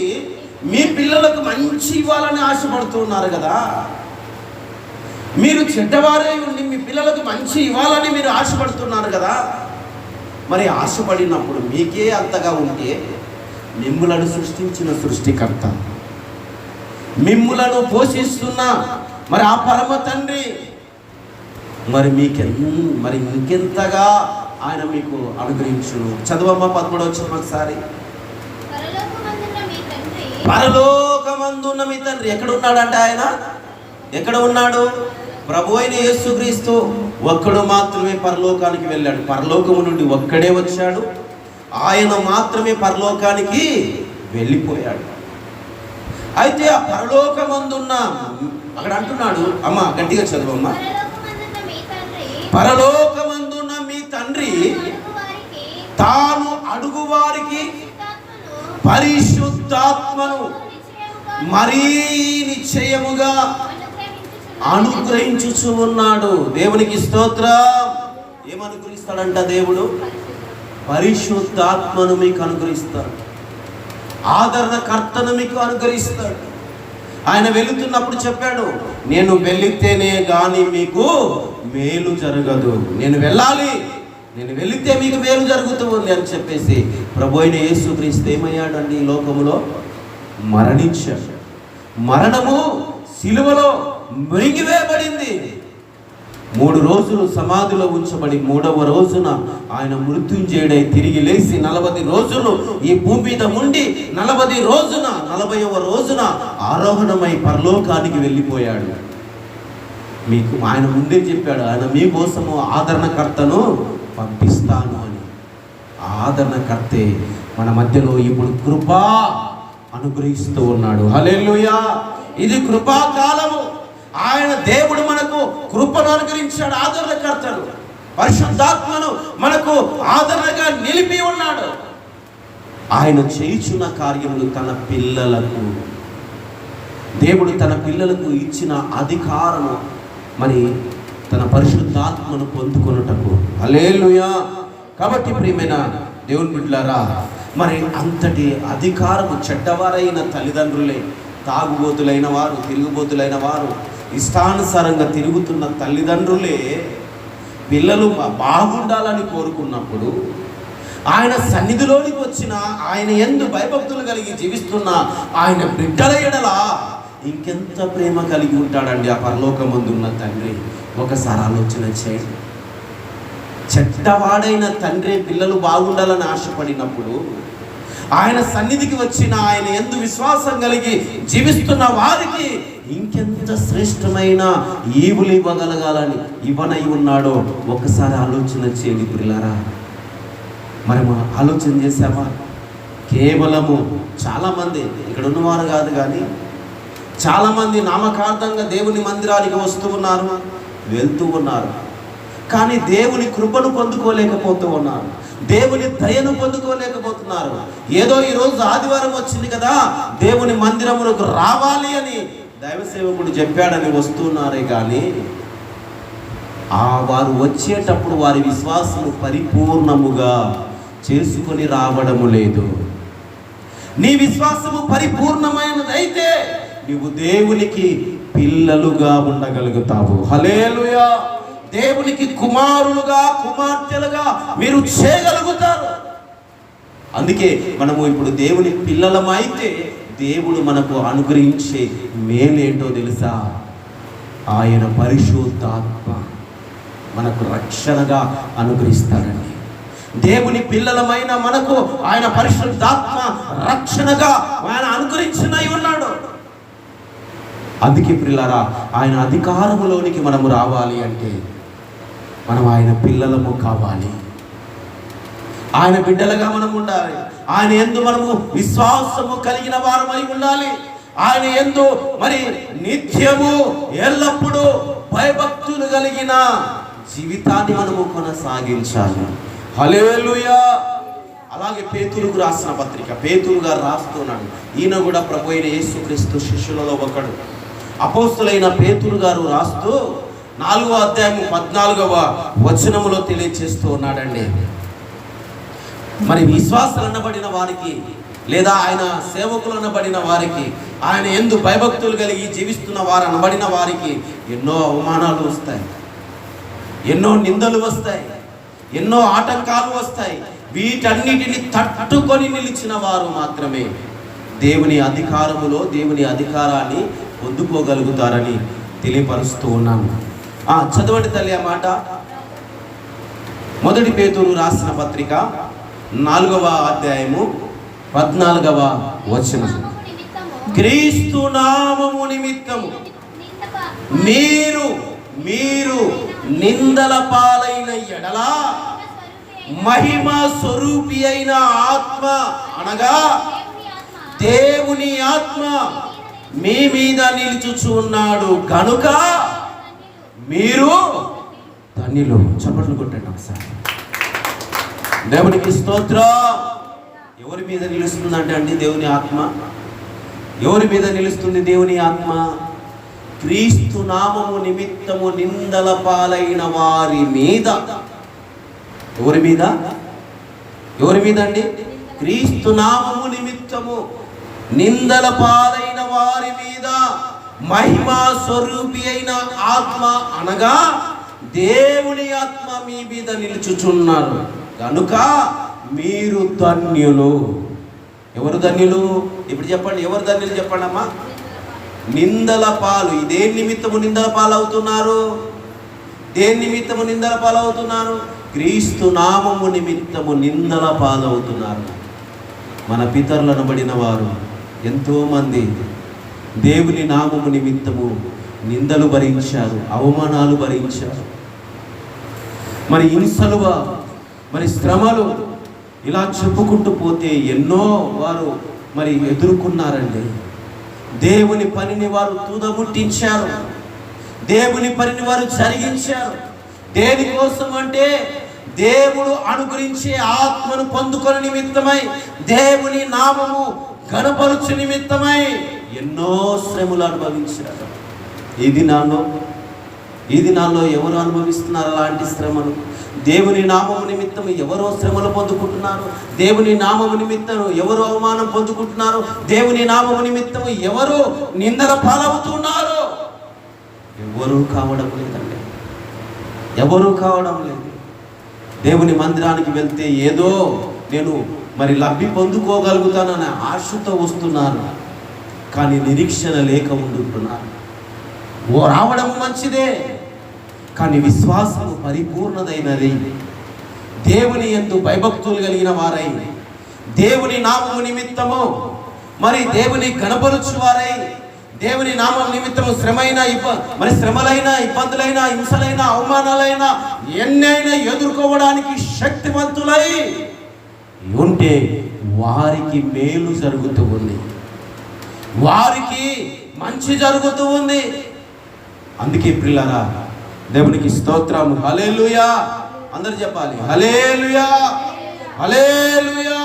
మీ పిల్లలకు మంచి ఇవ్వాలని ఆశపడుతున్నారు కదా. మీరు చెడ్డవారే ఉండి మీ పిల్లలకు మంచి ఇవ్వాలని మీరు ఆశపడుతున్నారు కదా. మరి ఆశపడినప్పుడు మీకే అంతగా ఉంటే మిమ్ములను సృష్టించిన సృష్టికర్త, మిమ్ములను పోషిస్తున్న మరి ఆ పరమ తండ్రి మరి ఇంకెంతగా ఆయన మీకు అనుగ్రహించును. చదవమ్మ 13వ వచనం ఒకసారి. పరలోకమందున్న మీ తండ్రి ఎక్కడ ఉన్నాడంట? ఆయన ఎక్కడ ఉన్నాడు? ప్రభు అయిన యేసుక్రీస్తు ఒక్కడు మాత్రమే పరలోకానికి వెళ్ళాడు. పరలోకము నుండి ఒక్కడే వచ్చాడు, ఆయన మాత్రమే పరలోకానికి వెళ్ళిపోయాడు. అయితే ఆ పరలోకమందున్న అక్కడ అంటున్నాడు, అమ్మ గట్టిగా చదువమ్మ. పరలోకమందున్న మీ తండ్రి తాను అడుగువారికి పరిశుద్ధాత్మను మరీ నిశ్చయముగా అనుగ్రహించుచు ఉన్నాడు. దేవునికి స్తోత్రం. ఏమనుగ్రహిస్తాడంట దేవుడు? పరిశుద్ధాత్మను మీకు అనుగ్రహిస్తాడు, ఆదరణకర్తను మీకు అనుగ్రహిస్తాడు. ఆయన వెళుతున్నప్పుడు చెప్పాడు, నేను వెళితేనే గాని మీకు మేలు జరగదు. నేను వెళ్ళాలి, నేను వెళితే మీకు మేలు జరుగుతుంది అని చెప్పేసి ప్రభు అయిన యేసుక్రీస్తు ఏమయ్యాడండి? ఈ లోకములో మరణించాడు. మరణము సిలువలో మృంగివేయబడింది. 3 రోజులు సమాధిలో ఉంచబడి 3వ రోజున ఆయన మృత్యుంజయుడై తిరిగి లేచి 40 రోజులు ఈ భూమి మీద ఉండి 40వ రోజున ఆరోహణమై పరలోకానికి వెళ్ళిపోయాడు. మీకు ఆయన ముందే చెప్పాడు, ఆయన మీకోసము ఆదరణకర్తను పంపిస్తాను అని. ఆదరణకర్తే మన మధ్యలో ఇప్పుడు కృప అనుగ్రహిస్తూ ఉన్నాడు. హల్లెలూయా. ఇది కృపాకాలము. ఆయన దేవుడు మనకు కృపను అనుగ్రహించాడు, ఆదరణకర్తను, పరిశుద్ధాత్మను మనకు ఆదరణగా నిలిపి ఉన్నాడు. ఆయన చేయుచున్న కార్యములు తన పిల్లలకు, దేవుడు తన పిల్లలకు ఇచ్చిన అధికారము మరి తన పరిశుద్ధాత్మను పొందుకొనుటకు. హల్లెలూయా. కాబట్టి ప్రియమైన దేవుని బిడ్డలారా, మరి అంతటి అధికారము చెడ్డవారైన తల్లిదండ్రులే, తాగుబోతులైన వారు, తిరుగుబోతులైన వారు, ఇష్టానుసారంగా తిరుగుతున్న తల్లిదండ్రులే పిల్లలు బాగుండాలని కోరుకున్నప్పుడు ఆయన సన్నిధిలోనికి వచ్చిన, ఆయన యందు భయభక్తులు కలిగి జీవిస్తున్న ఆయన బిడ్డల ఎడల ఇంకెంత ప్రేమ కలిగి ఉంటాడండి ఆ పరలోకమందున్న తండ్రి. ఒకసారి ఆలోచన చేయండి. చెడ్డవాడైన తండ్రి పిల్లలు బాగుండాలని ఆశపడినప్పుడు ఆయన సన్నిధికి వచ్చిన, ఆయన యందు విశ్వాసం కలిగి జీవిస్తున్న వారికి ఇంకెంత శ్రేష్టమైన ఈవులు ఇవ్వగలగాలని ఇవ్వనై ఉన్నాడో ఒకసారి ఆలోచన చేయండి ప్రియులారా. మనము ఆలోచన చేసామా? కేవలము చాలామంది ఇక్కడ ఉన్నవారు కాదు కానీ చాలామంది నామకార్థంగా దేవుని మందిరానికి వస్తూ ఉన్నారు, వెళ్తూ ఉన్నారు, కానీ దేవుని కృపను పొందుకోలేకపోతూ ఉన్నారు, దేవుని దయను పొందుకోలేకపోతున్నారు. ఏదో ఈరోజు ఆదివారం వచ్చింది కదా, దేవుని మందిరములకు రావాలి అని దైవ సేవకుడు చెప్పాడని వస్తున్నారే కానీ వారు వచ్చేటప్పుడు వారి విశ్వాసం పరిపూర్ణముగా చేసుకొని రావడము లేదు. నీ విశ్వాసము పరిపూర్ణమైనదైతే నీవు దేవునికి పిల్లలుగా ఉండగలుగుతావు. హల్లెలూయా. దేవునికి కుమారులుగా కుమార్తెలుగా మీరు చేయగలుగుతారు. అందుకే మనము ఇప్పుడు దేవుని పిల్లలమైతే దేవుడు మనకు అనుగ్రహించే మేలేంటో తెలుసా? ఆయన పరిశుద్ధాత్మ మనకు రక్షణగా అనుగ్రహిస్తాడండి. దేవుని పిల్లలమైన మనకు ఆయన పరిశుద్ధాత్మ రక్షణగా ఆయన అనుగ్రహించినై ఉన్నాడు. అందుకే ప్రియులారా, ఆయన అధికారములోనికి మనము రావాలి అంటే మనం ఆయన పిల్లలము కావాలి, ఆయన బిడ్డలుగా మనం ఉండాలి. ఆయన యందు మనము విశ్వాసము కలిగిన వారమై ఉండాలి. ఆయన యందు మరి నిత్యము ఎల్లప్పుడూ భయభక్తులు కలిగిన జీవితాన్ని మనము కొనసాగించాలి. హల్లెలూయా. అలాగే పేతురుకు రాసిన పత్రిక, పేతురు గారు రాస్తున్నాడు. ఈయన కూడా ప్రభు అయిన యేసుక్రీస్తు శిష్యులలో ఒకడు. అపోస్తులైన పేతురు గారు రాస్తూ 4వ అధ్యాయం 14వ వచనములో తెలియజేస్తూ ఉన్నాడండి. మరి విశ్వాసులు అనబడిన వారికి లేదా ఆయన సేవకులు అనబడిన వారికి, ఆయన యందు భయభక్తులు కలిగి జీవిస్తున్న వారు అనబడిన వారికి ఎన్నో అవమానాలు వస్తాయి, ఎన్నో నిందలు వస్తాయి, ఎన్నో ఆటంకాలు వస్తాయి. వీటన్నిటిని తట్టుకొని నిలిచిన వారు మాత్రమే దేవుని అధికారములో దేవుని అధికారాన్ని పొందుకోగలుగుతారని తెలియపరుస్తూ ఉన్నాను. చదవండి తల్లి ఆ మాట. 1 పేతురు రాసిన పత్రిక 4వ అధ్యాయము 14వ వచనం. క్రీస్తు నామము నిమిత్తము మీరు నిందల పాలైన ఎడల మహిమ స్వరూపి అయిన ఆత్మ అనగా దేవుని ఆత్మ మీ మీద నిలుచుచున్నాడు కనుక మీరు ధన్యులు. చప్పట్లు కొట్టండి ఒకసారి. దేవునికి స్తోత్రం. ఎవరి మీద నిలుస్తుందంటే అండి దేవుని ఆత్మ? ఎవరి మీద నిలుస్తుంది దేవుని ఆత్మ? క్రీస్తు నామము నిమిత్తము నిందల పాలైన వారి మీద. ఎవరి మీద? ఎవరి మీద అండి? క్రీస్తు నామము నిమిత్తము నిందల పాలైన వారి మీద మహిమా స్వరూపి అయిన ఆత్మ అనగా దేవుని ఆత్మ మీ మీద నిలుచుచున్నారు కనుక మీరు ధన్యులు. ఎవరు ధన్యులు? ఇప్పుడు చెప్పండి, ఎవరు ధన్యులు చెప్పండి అమ్మా. నిందల పాలు. ఇదే నిమిత్తము నిందల పాలు అవుతున్నారు. దేని నిమిత్తము నిందల పాలు అవుతున్నారు? క్రీస్తు నామము నిమిత్తము నిందల పాలు అవుతున్నారు. మన పితరులు అనబడిన వారు ఎంతోమంది దేవుని నామము నిమిత్తము నిందలు భరించారు, అవమానాలు భరించారు, మరి హింసలు, మరి శ్రమలు, ఇలా చెప్పుకుంటూ పోతే ఎన్నో వారు మరి ఎదుర్కొన్నారండి. దేవుని పనిని వారు తుదముట్టించారు, దేవుని పనిని వారు జరిగించారు. దేనికోసం అంటే దేవుడు అనుగ్రహించే ఆత్మను పొందుకొని నిమిత్తమై, దేవుని నామము గణపరుచు నిమిత్తమై ఎన్నో శ్రమలు అనుభవించారు. ఈ దినాల్లో ఎవరు అనుభవిస్తున్నారు అలాంటి శ్రమలు? దేవుని నామము నిమిత్తం ఎవరో శ్రమలు పొందుకుంటున్నారు, దేవుని నామము నిమిత్తం ఎవరు అవమానం పొందుకుంటున్నారు, దేవుని నామము నిమిత్తం ఎవరు నిందల పాలవుతున్నారు. ఎవరు కావడం లేదండి, ఎవరు కావడం లేదు. దేవుని మందిరానికి వెళ్తే ఏదో నేను మరి లబ్ధి పొందుకోగలుగుతాననే ఆశతో వస్తున్నారు, కానీ నిరీక్షణ లేక ఉంటున్నారు. రావడం మంచిదే, కానీ విశ్వాసము పరిపూర్ణదైనది. దేవుని యందు భయభక్తులు కలిగిన వారై, దేవుని నామము నిమిత్తము మరి దేవుని గణపరుచు వారై, దేవుని నామం నిమిత్తము శ్రమలైన, ఇబ్బందులైన, హింసలైన, అవమానాలైన ఎన్నైనా ఎదుర్కోవడానికి శక్తివంతులై ఉంటే వారికి మేలు జరుగుతూ ఉంది, వారికి మంచి జరుగుతూ ఉంది. అందుకే ప్రియులారా, దేవునికి స్తోత్రం. హల్లెలూయా. అందరూ చెప్పాలి హల్లెలూయా, హల్లెలూయా.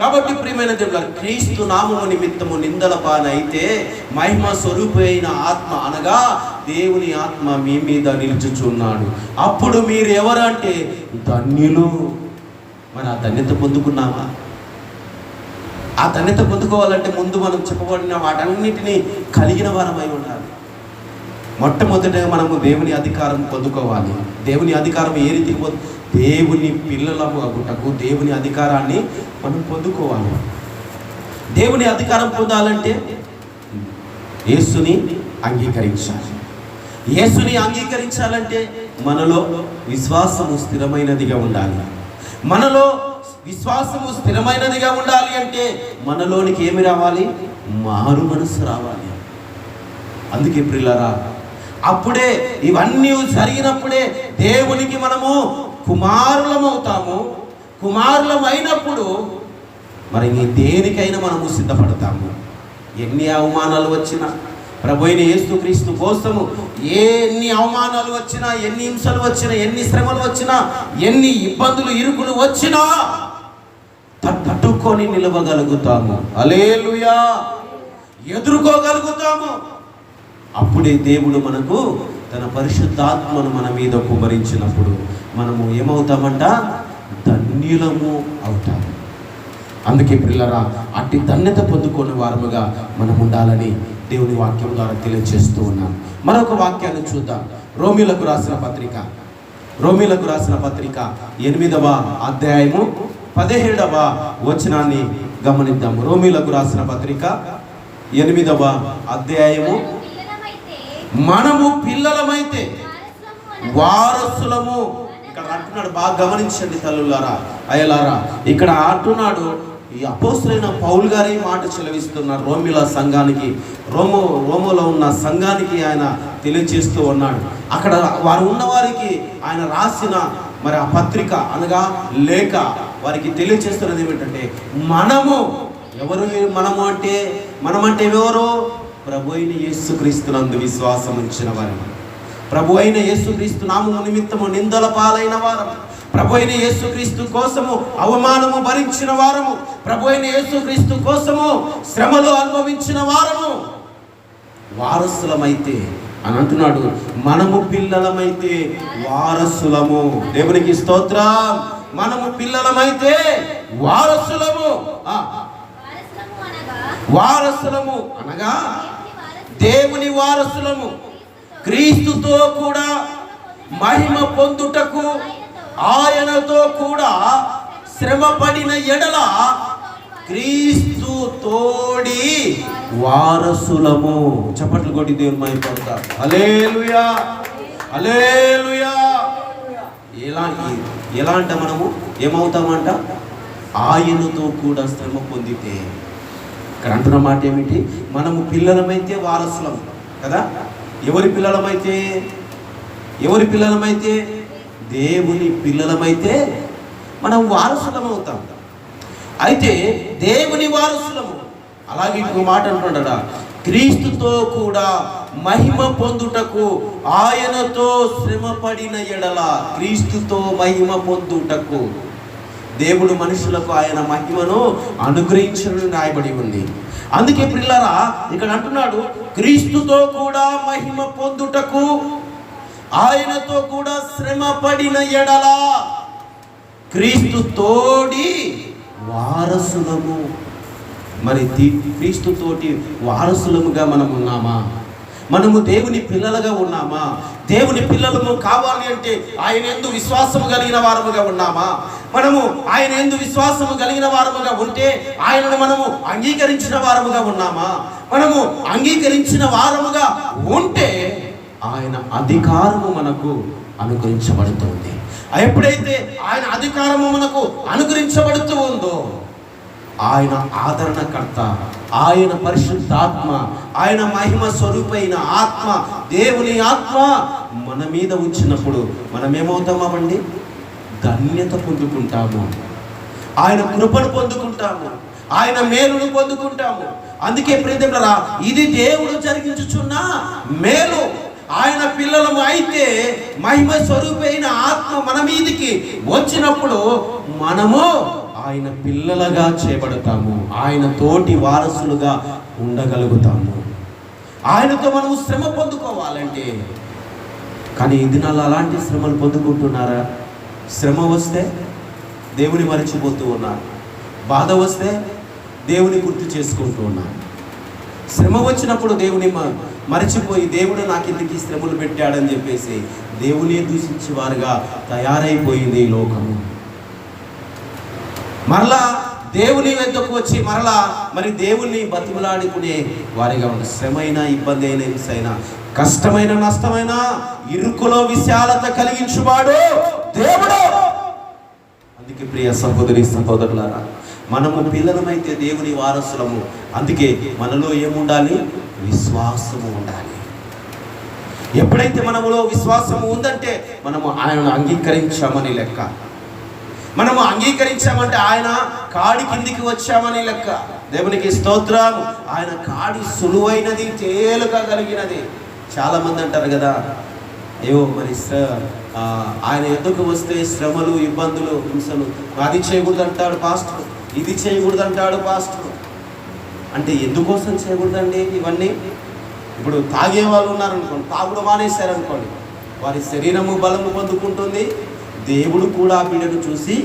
కాబట్టి ప్రియమైన దేవులారా, క్రీస్తు నామము నిమిత్తము నిందల పాలైతే మహిమ స్వరూపైన ఆత్మ అనగా దేవుని ఆత్మ మీ మీద నిలుచుచున్నాడు. అప్పుడు మీరు ఎవరంటే ధన్యులు. మరి ఆ ధన్యత పొందుకున్నామా? ఆ ధన్యత పొందుకోవాలంటే ముందు మనం చెప్పబడిన వాటన్నిటినీ కలిగిన వారమై ఉండాలి. మొట్టమొదటిగా మనము దేవుని అధికారం పొందుకోవాలి. దేవుని అధికారం ఏ రీతికి దేవుని పిల్లలము అగుటకు దేవుని అధికారాన్ని మనం పొందుకోవాలి. దేవుని అధికారం పొందాలంటే యేసుని అంగీకరించాలి. యేసుని అంగీకరించాలంటే మనలో విశ్వాసము స్థిరమైనదిగా ఉండాలి. మనలో విశ్వాసము స్థిరమైనదిగా ఉండాలి అంటే మనలోనికి ఏమి రావాలి? మారు మనసు రావాలి. అందుకే ప్రియులారా, అప్పుడే ఇవన్నీ జరిగినప్పుడే దేవునికి మనము కుమారులమవుతాము. కుమారులమైనప్పుడు మరి దేనికైనా మనము సిద్ధపడతాము. ఎన్ని అవమానాలు వచ్చినా, ప్రభు అయిన యేసుక్రీస్తు కోసము ఎన్ని అవమానాలు వచ్చినా, ఎన్ని హింసలు వచ్చినా, ఎన్ని శ్రమలు వచ్చినా, ఎన్ని ఇబ్బందులు ఇరుకులు వచ్చినా తట్టుకొని నిలవగలుగుతాము. హల్లెలూయా. ఎదుర్కోగలుగుతాము. అప్పుడే దేవుడు మనకు తన పరిశుద్ధాత్మను మన మీద కుమ్మరించినప్పుడు మనము ఏమవుతామంట? ధన్యులము అవుతాము. అందుకే ప్రియులారా, అట్టి ధన్యత పొందుకునే వారముగా మనం ఉండాలని దేవుని వాక్యం ద్వారా తెలియజేస్తూ ఉన్నాం. మరొక వాక్యాన్ని చూద్దాం. రోమీలకు రాసిన పత్రిక 8వ అధ్యాయము 17వ వచనాన్ని గమనిద్దాము. రోమీలకు రాసిన పత్రిక 8వ అధ్యాయము, మనము పిల్లలమైతే వారసులము. ఇక్కడ అంటున్నాడు, బాగా గమనించండి తల్లులారా, అయ్యలారా. ఇక్కడ అంటున్నాడు, ఈ అపోస్తలుడైన పౌలు గారి మాట చెలవిస్తున్నారు రోమిల సంఘానికి, రోమోలో ఉన్న సంఘానికి ఆయన తెలియజేస్తూ ఉన్నాడు. అక్కడ వారు ఉన్నవారికి ఆయన రాసిన మరి ఆ పత్రిక అనగా లేఖ వారికి తెలియజేస్తున్నది ఏమిటంటే, మనము ఎవరు? మనమంటే ఎవరు? ప్రభు అయిన యేసుక్రీస్తునందు విశ్వాసం ఉంచిన వారు, ప్రభు అయిన యేసుక్రీస్తు నామము నిమిత్తము నిందల పాలైన వారము, ప్రభు అయిన యేసుక్రీస్తు కోసము అవమానము భరించిన వారము, ప్రభు అయిన యేసుక్రీస్తు కోసము శ్రమలు అనుభవించిన వారము వారసులమైతే అని అంటున్నాడు. మనము పిల్లలమైతే వారసులము. దేవునికి స్తోత్రం. మనము పిల్లలమైతే వారసులము. వారసులము అనగా దేవుని వారసులము, క్రీస్తుతో కూడా మహిమ పొందుటకు ఆయనతో కూడా శ్రమ పడిన ఎడల క్రీస్తు తోడి వారసులము. చప్పట్లు కొట్టి దేవుని మహిమపడతాం. హల్లెలూయా, హల్లెలూయా. ఎలా అంటే మనము ఏమవుతామంట? ఆయనతో కూడా శ్రమ పొందితే. ఇక్కడ అంటున్న మాట ఏమిటి? మనము పిల్లలమైతే వారసులం కదా. ఎవరి పిల్లలమైతే దేవుని పిల్లలమైతే మనం వారసులం అవుతాం. అయితే దేవుని వారసులము. అలాగే ఇంకో మాట అంటున్నాడా, క్రీస్తుతో కూడా మహిమ పొందుటకు ఆయనతో శ్రమ పడిన ఎడల. క్రీస్తుతో మహిమ పొందుటకు దేవుడు మనుషులకు ఆయన మహిమను అనుగ్రహించడం రాయబడి ఉంది. అందుకే ప్రియులారా, ఇక్కడ అంటున్నాడు, క్రీస్తుతో కూడా మహిమ పొందుటకు ఆయనతో కూడా శ్రమ పడిన ఎడల క్రీస్తు తోడి వారసులము. మరి క్రీస్తుతోటి వారసులముగా మనం ఉన్నామా? మనము దేవుని పిల్లలుగా ఉన్నామా? దేవుని పిల్లలము కావాలి అంటే ఆయన యందు విశ్వాసము కలిగిన వారముగా ఉన్నామా? మనము ఆయన యందు విశ్వాసము కలిగిన వారముగా ఉంటే ఆయనను మనము అంగీకరించిన వారముగా ఉన్నామా? మనము అంగీకరించిన వారముగా ఉంటే ఆయన అధికారము మనకు అనుగ్రహించబడుతుంది. ఎప్పుడైతే ఆయన అధికారము మనకు అనుగ్రహించబడుతూ ఉందో, ఆయన ఆదరణకర్త, ఆయన పరిశుద్ధాత్మ, ఆయన మహిమ స్వరూపైన ఆత్మ, దేవుని ఆత్మ మన మీద ఉంచినప్పుడు మనం ఏమవుతామండి? ధన్యత పొందుకుంటాము. ఆయన కృపను పొందుకుంటాము, ఆయన మేలును పొందుకుంటాము. అందుకే ప్రియదేవులారా, ఇది దేవుడు జరిగించుచున్న మేలు. ఆయన పిల్లలము అయితే మహిమ స్వరూపైన ఆత్మ మన మీదికి వచ్చినప్పుడు మనము ఆయన పిల్లలుగా చేయబడతాము, ఆయన తోటి వారసులుగా ఉండగలుగుతాము. ఆయనతో మనము శ్రమ పొందుకోవాలంటే, కానీ ఈ దినాల్లో అలాంటి శ్రమలు పొందుకుంటున్నారా? శ్రమ వస్తే దేవుని మరచిపోతూ ఉన్నారు, బాధ వస్తే దేవుని గుర్తు చేసుకుంటూ ఉన్నారు. శ్రమ వచ్చినప్పుడు దేవుని మరచిపోయి దేవుడు నాకు ఇందుకు శ్రమలు పెట్టాడని చెప్పేసి దేవుని దూషించేవారుగా తయారైపోయింది ఈ లోకము. మరలా దేవుని వద్దకు వచ్చి మరలా మరి దేవుణ్ణి బతిమలాడుకునే వారిగా ఉన్న శ్రమైన, ఇబ్బంది అయిన, హింసైన, కష్టమైన, నష్టమైన, ఇరుకులో విశాలత కలిగించువాడు దేవుడు. అందుకే ప్రియ సహోదరి సహోదరులారా, మనము పిల్లలమైతే దేవుని వారసులము. అందుకే మనలో ఏముండాలి? విశ్వాసము ఉండాలి. ఎప్పుడైతే మనములో విశ్వాసము ఉందంటే మనము ఆయనను అంగీకరించామని లెక్క. మనము అంగీకరించామంటే ఆయన కాడి కిందికి వచ్చామని లెక్క. దేవునికి స్తోత్రం. ఆయన కాడి సులువైనది, తేలిక కలిగినది. చాలామంది అంటారు కదా, ఏవో మరి ఆయన ఎదుకు వస్తే శ్రమలు, ఇబ్బందులు, హింసలు, అది చేయకూడదు అంటాడు పాస్టర్, ఇది చేయకూడదు అంటాడు పాస్టర్. అంటే ఎందుకోసం చేయకూడదండి ఇవన్నీ? ఇప్పుడు తాగే వాళ్ళు ఉన్నారనుకోండి, తాగుడు మానేశారనుకోండి, వారి శరీరము బలము పొందుకుంటుంది, దేవుడు కూడా ఆ బిడ్డను చూసి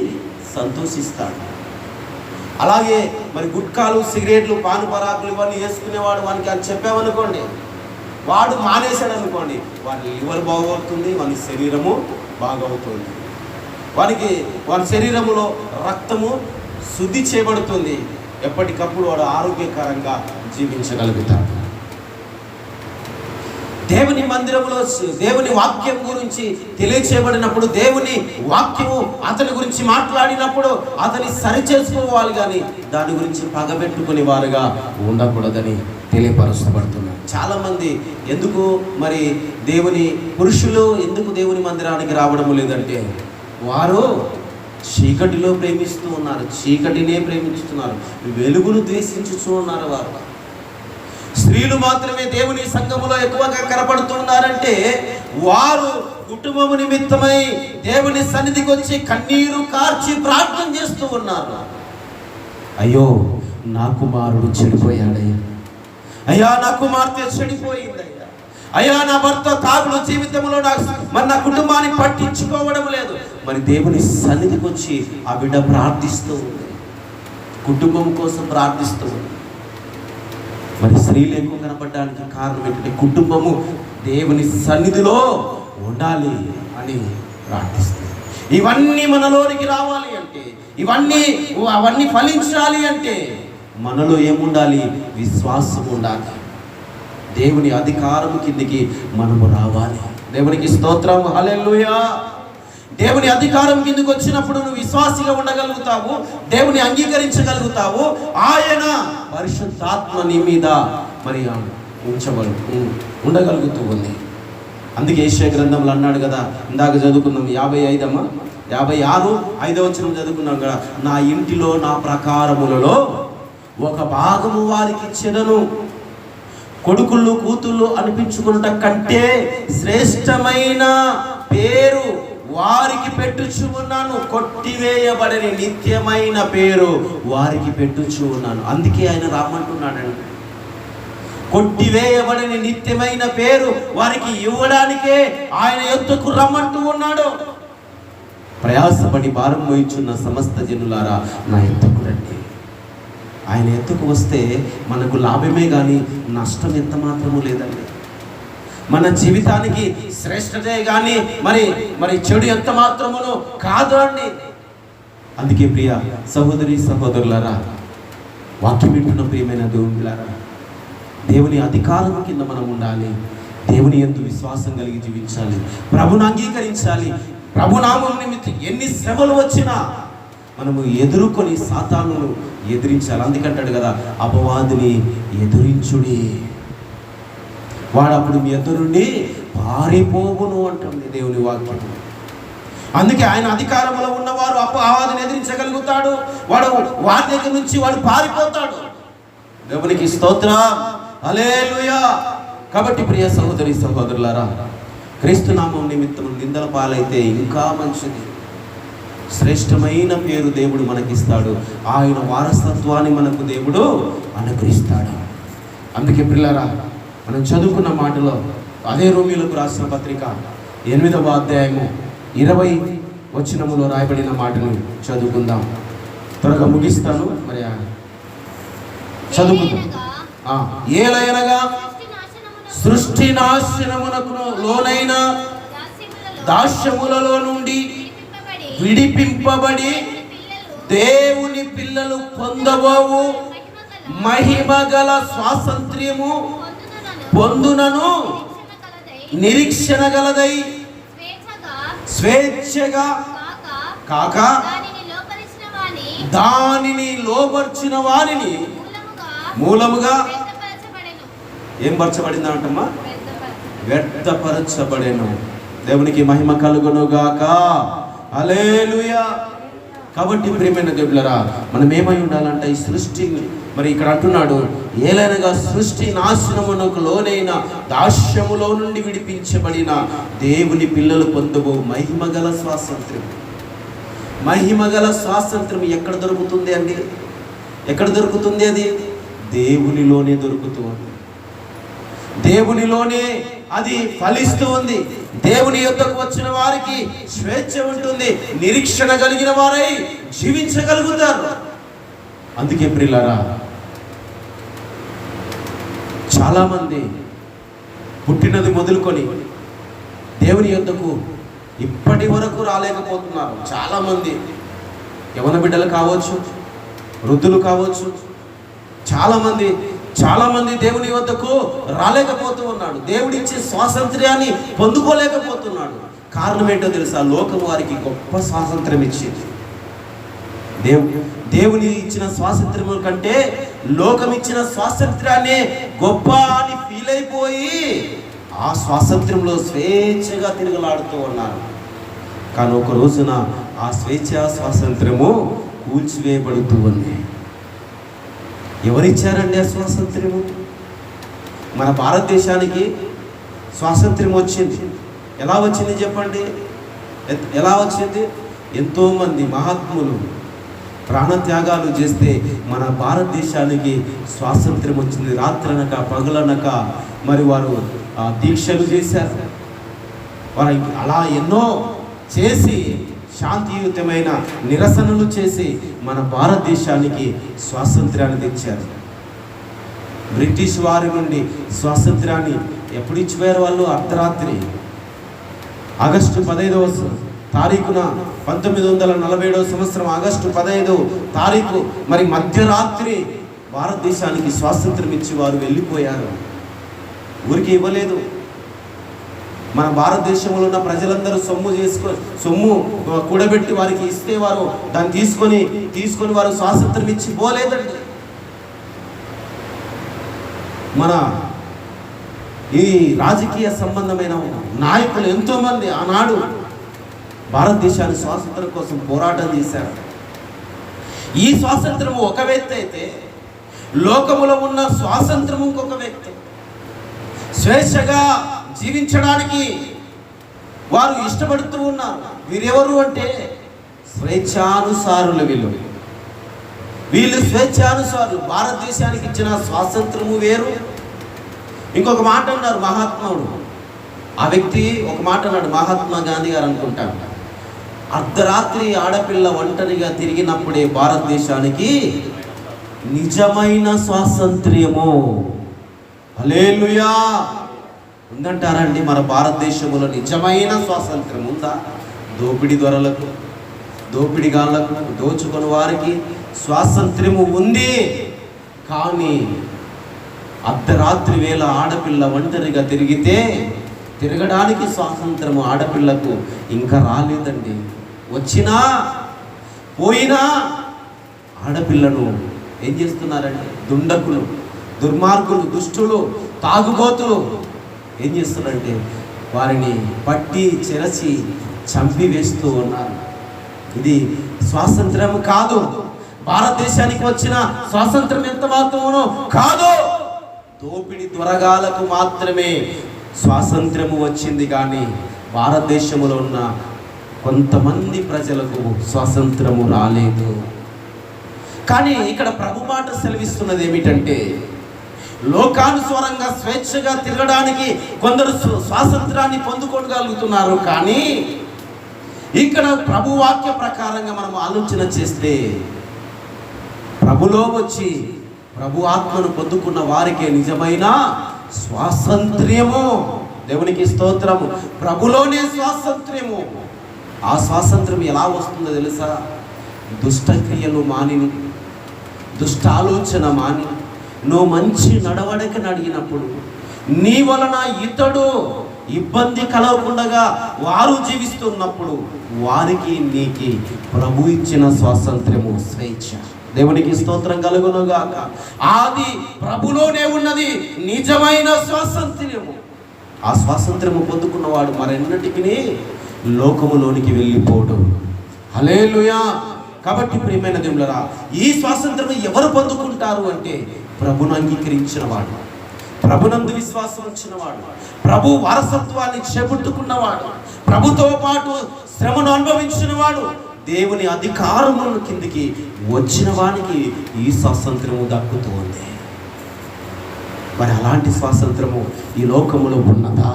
సంతోషిస్తాడు. అలాగే మరి గుట్కాలు, సిగరెట్లు, పాను పరాకులు ఇవన్నీ వేసుకునేవాడు, వానికి అది చెప్పామనుకోండి, వాడు మానేశాడు అనుకోండి, వాడి లివర్ బాగవుతుంది, వాని శరీరము బాగవుతుంది, వాని శరీరములో రక్తము శుద్ధి చేయబడుతుంది, ఎప్పటికప్పుడు వాడు ఆరోగ్యకరంగా జీవించగలుగుతాడు. దేవుని మందిరంలో దేవుని వాక్యం గురించి తెలియచేయబడినప్పుడు, దేవుని వాక్యము అతని గురించి మాట్లాడినప్పుడు అతని సరి చేసుకోవాలి, కానీ దాని గురించి పగబెట్టుకునే వారుగా ఉండకూడదని తెలియపరచబడుతున్నారు. చాలామంది ఎందుకు మరి దేవుని పురుషులు ఎందుకు దేవుని మందిరానికి రావడం లేదంటే, వారు చీకటిలో ప్రేమిస్తూ ఉన్నారు, చీకటినే ప్రేమిస్తున్నారు, వెలుగును ద్వేషించుతూ ఉన్నారు. వారు స్త్రీలు మాత్రమే దేవుని సంఘములో ఎక్కువగా కనపడుతున్నారంటే, వారు కుటుంబము నిమిత్తమై దేవుని సన్నిధికి వచ్చి కన్నీరు కార్చి ప్రార్థన చేస్తూ ఉన్నారు. అయ్యో నా కుమారుడు చెడిపోయాడయ్యా, అయ్యా నా కుమార్తె చెడిపోయిందయ్యా, అయ్యా నా భర్త తాగుడు జీవితంలో నా కుటుంబాన్ని పట్టించుకోవడం లేదు. మరి దేవుని సన్నిధికి వచ్చి ఆ బిడ్డ ప్రార్థిస్తూ ఉంది, కుటుంబం కోసం ప్రార్థిస్తూ ఉంది. మరి స్త్రీలు ఎక్కువ కనపడడానికి కారణం ఏంటంటే, కుటుంబము దేవుని సన్నిధిలో ఉండాలి అని ప్రార్థిస్తుంది. ఇవన్నీ మనలోనికి రావాలి అంటే, అవన్నీ ఫలించాలి అంటే మనలో ఏముండాలి? విశ్వాసం ఉండాలి. దేవుని అధికారము కిందికి మనము రావాలి. దేవునికి స్తోత్రం, హల్లెలూయా. దేవుని అధికారం కిందకి వచ్చినప్పుడు నువ్వు విశ్వాసిగా ఉండగలుగుతావు, దేవుని అంగీకరించగలుగుతావు. ఆయన పరిశుద్ధాత్మ నీ మీద మరి ఉండగలుగుతూ ఉంది. అందుకే యెషయా గ్రంథంలో అన్నాడు కదా, ఇందాక చదువుకున్నాం 56:5 వచనం చదువుకున్నాం కదా, నా ఇంటిలో నా ప్రకారములలో ఒక భాగము వారికి ఇచ్చెదను, కొడుకులు కూతుళ్ళు అనిపించుకున్నట కంటే శ్రేష్టమైన పేరు వారికి పెట్టుచు ఉన్నాను, కొట్టివేయబడని నిత్యమైన పేరు వారికి పెట్టుచు ఉన్నాను. అందుకే ఆయన రామంటున్నాడండి, కొట్టివేయబడని నిత్యమైన పేరు వారికి ఇవ్వడానికే ఆయన యొద్దకు రమ్మంటూ ఉన్నాడు. ప్రయాసపడి భారం మోయిచున్న సమస్త జనులారా నా యొద్దకు రండి. ఆయన ఎత్తుకు వస్తే మనకు లాభమే కానీ నష్టం ఎంత మాత్రము లేదండి. మన జీవితానికి శ్రేష్టతే కానీ మరి చెడు ఎంత మాత్రమును కాదు అండి. అందుకే ప్రియ సహోదరి సహోదరులారా, వాక్యం వింటున్న ప్రియమైన దేవులారా, దేవుని అధికారం కింద మనం ఉండాలి. దేవుని యందు విశ్వాసం కలిగి జీవించాలి, ప్రభుని అంగీకరించాలి. ప్రభునామం నిమిత్తం ఎన్ని శ్రమలు వచ్చినా మనము ఎదుర్కొని సాతానును ఎదిరించాలి. అందుకంటాడు కదా, అపవాదిని ఎదురించుడి, వాడు అప్పుడు మీ ఎదురుండి పారిపోవును అంటుంది దేవుని వాక్యం. అందుకే ఆయన అధికారంలో ఉన్నవారు అపవాదిని ఎదిరించగలుగుతాడు. వాడు వారి దగ్గర నుంచి వాడు పారిపోతాడు. దేవునికి స్తోత్రం, హల్లెలూయా. కాబట్టి ప్రియ సహోదరి సహోదరులారా, క్రీస్తు నామం నిమిత్తం నిందల పాలైతే ఇంకా మంచిది. శ్రేష్టమైన పేరు దేవుడు మనకిస్తాడు. ఆయన వారసత్వాన్ని మనకు దేవుడు అనుగ్రహిస్తాడు. అందుకే పిల్లరా, మనం చదువుకున్న మాటలో అదే రోమీయులకు రాసిన పత్రిక 8వ అధ్యాయము 20 వచనములో రాయబడిన మాటను చదువుకుందాం. త్వరగా ముగిస్తాను, మరి చదువుకుందాం. ఏలయనగా సృష్టి నాశనమునకు లోనైన దాస్యములలో నుండి విడిపింపబడి దేవుని పిల్లలు పొందబోవు మహిమ గల స్వాతంత్ర్యము పొందునను నిరీక్షణ గలదై స్వేచ్ఛగా కాక దానిని లోపరిచిన వారిని మూలముగా ఏం పరచబడింది అంటమ్మా? వ్యర్థపరచబడెను. దేవునికి మహిమ కలుగును గాక, హల్లెలూయా. కాబట్టి ప్రియమైన దేవులారా, మనం ఏమై ఉండాలంటే ఈ సృష్టి, మరి ఇక్కడ అంటున్నాడు, ఏలైనగా సృష్టి నాశనమునకు లోనైన దాస్యములో నుండి విడిపించబడిన దేవుని పిల్లలు పొందబో మహిమగల స్వాతంత్ర్యం. మహిమగల స్వాతంత్ర్యం ఎక్కడ దొరుకుతుంది అండి? ఎక్కడ దొరుకుతుంది? అది దేవునిలోనే దొరుకుతుంది. దేవునిలోనే అది ఫలిస్తూ ఉంది. దేవుని యొద్దకు వచ్చిన వారికి స్వేచ్ఛ ఉంటుంది. నిరీక్షణ కలిగిన వారై జీవించగలుగుతారు. అందుకే ప్రియులారా, చాలా మంది పుట్టినది మొదలుకొని దేవుని యొద్దకు ఇప్పటి వరకు రాలేకపోతున్నారు. చాలా మంది యవన బిడ్డలు కావచ్చు, వృద్ధులు కావచ్చు, చాలా మంది దేవుని వద్దకు రాలేకపోతూ ఉన్నాడు. దేవుడిచ్చే స్వాతంత్ర్యాన్ని పొందుకోలేకపోతున్నాడు. కారణం ఏంటో తెలుసా? లోకం వారికి గొప్ప స్వాతంత్ర్యం ఇచ్చింది. దేవుని ఇచ్చిన స్వాతంత్ర్యం కంటే లోకం ఇచ్చిన స్వాతంత్ర్యాన్ని గొప్ప అని ఫీల్ అయిపోయి ఆ స్వాతంత్ర్యంలో స్వేచ్ఛగా తిరుగులాడుతూ ఉన్నారు. కానీ ఒక రోజున ఆ స్వేచ్ఛ స్వాతంత్ర్యము కూల్చివేయబడుతూ ఉంది. ఎవరిచ్చారండి ఆ స్వాతంత్ర్యము? మన భారతదేశానికి స్వాతంత్ర్యం వచ్చింది. ఎలా వచ్చింది చెప్పండి? ఎలా వచ్చింది? ఎంతోమంది మహాత్ములు ప్రాణత్యాగాలు చేస్తే మన భారతదేశానికి స్వాతంత్ర్యం వచ్చింది. రాత్రనక పగలనక మరి వారు దీక్షలు చేశారు. వారు అలా ఎన్నో చేసి శాంతియుతమైన నిరసనలు చేసి మన భారతదేశానికి స్వాతంత్ర్యాన్ని తెచ్చారు. బ్రిటిష్ వారి నుండి స్వాతంత్ర్యాన్ని ఎప్పుడు ఇచ్చిపోయారు వాళ్ళు? అర్ధరాత్రి ఆగస్టు 15వ తారీఖున 1947వ సంవత్సరం ఆగస్టు 15వ తారీఖు మరి మధ్యరాత్రి భారతదేశానికి స్వాతంత్ర్యం ఇచ్చి వారు వెళ్ళిపోయారు. ఊరికి ఇవ్వలేదు. మన భారతదేశంలో ఉన్న ప్రజలందరూ సొమ్ము కూడబెట్టి వారికి ఇస్తే వారు దాన్ని తీసుకొని వారు స్వాతంత్రం ఇచ్చి పోలేదండి. మన ఈ రాజకీయ సంబంధమైన నాయకులు ఎంతోమంది ఆనాడు భారతదేశాన్ని స్వాతంత్రం కోసం పోరాటం చేశారు. ఈ స్వాతంత్రము ఒక వ్యక్తి అయితే, లోకములో ఉన్న స్వాతంత్రము ఇంకొక వ్యక్తి. స్వేచ్ఛగా జీవించడానికి వారు ఇష్టపడుతూ ఉన్నారు. వీరెవరు అంటే స్వేచ్ఛానుసారులు. వీళ్ళు స్వేచ్ఛానుసారులు. భారతదేశానికి ఇచ్చిన స్వాతంత్రము వేరు. ఇంకొక మాట అన్నారు మహాత్ముడు. ఆ వ్యక్తి ఒక మాట అన్నాడు, మహాత్మా గాంధీ గారు అనుకుంటాను. అర్ధరాత్రి ఆడపిల్ల ఒంటరిగా తిరిగినప్పుడే భారతదేశానికి నిజమైన స్వాతంత్ర్యము. హల్లెలూయా. ఉందంటారండి మన భారతదేశంలో నిజమైన స్వాతంత్ర్యం ఉందా? దోపిడీ దొరలకు, దోపిడీగాళ్లకు, దోచుకుని వారికి స్వాతంత్ర్యము ఉంది. కానీ అర్ధరాత్రి వేళ ఆడపిల్ల ఒంటరిగా తిరగడానికి స్వాతంత్రము ఆడపిల్లకు ఇంకా రాలేదండి. వచ్చినా పోయినా ఆడపిల్లను ఏం చేస్తున్నారండి? దుండకులు, దుర్మార్గులు, దుష్టులు, తాగుబోతులు ఏం చేస్తున్నారంటే వారిని పట్టి చెరచి చంపివేస్తూ ఉన్నారు. ఇది స్వాతంత్రం కాదు. భారతదేశానికి వచ్చిన స్వాతంత్రం ఎంత మాత్రమో కాదు. దోపిడి త్వరగాలకు మాత్రమే స్వాతంత్రము వచ్చింది, కానీ భారతదేశంలో ఉన్న కొంతమంది ప్రజలకు స్వాతంత్రము రాలేదు. కానీ ఇక్కడ ప్రభు మాట సెలవిస్తున్నది ఏమిటంటే, లోకానుసారంగా స్వేచ్ఛగా తిరగడానికి కొందరు స్వాతంత్రాన్ని పొందుకోగలుగుతున్నారు. కానీ ఇక్కడ ప్రభు వాక్య ప్రకారంగా మనం ఆలోచన చేస్తే, ప్రభులో వచ్చి ప్రభు ఆత్మను పొందుకున్న వారికే నిజమైన స్వాతంత్ర్యము. దేవునికి స్తోత్రము. ప్రభులోనే స్వాతంత్ర్యము. ఆ స్వాతంత్ర్యం ఎలా వస్తుందో తెలుసా? దుష్టక్రియలు మాని, దుష్ట ఆలోచన మాని, నువ్వు మంచి నడవడికని అడిగినప్పుడు, నీ వలన ఇతడు ఇబ్బంది కలగకుండా వారు జీవిస్తున్నప్పుడు వారికి నీకి ప్రభు ఇచ్చిన స్వాతంత్ర్యము, స్వేచ్ఛ. దేవునికి స్తోత్రం కలుగునుగాక. అది ప్రభులోనే ఉన్నది నిజమైన స్వాతంత్ర్యము. ఆ స్వాతంత్ర్యము పొందుకున్నవాడు మరెన్నటికి లోకములోనికి వెళ్ళిపోవడం. హల్లెలూయా. కాబట్టి ప్రియమైన దేవులారా, ఈ స్వాతంత్రం ఎవరు పొందుకుంటారు అంటే, ప్రభును అంగీకరించిన వాడు, ప్రభునందు విశ్వాసం ఉంచిన వాడు, ప్రభు వారసత్వాన్ని చేపట్టుకున్నవాడు, ప్రభుతో పాటు శ్రమను అనుభవించిన వాడు, దేవుని అధికారముల కిందికి వచ్చిన వానికి ఈ స్వాతంత్రము దక్కుతూ ఉంది. మరి అలాంటి స్వాతంత్రము ఈ లోకములో ఉన్నదా?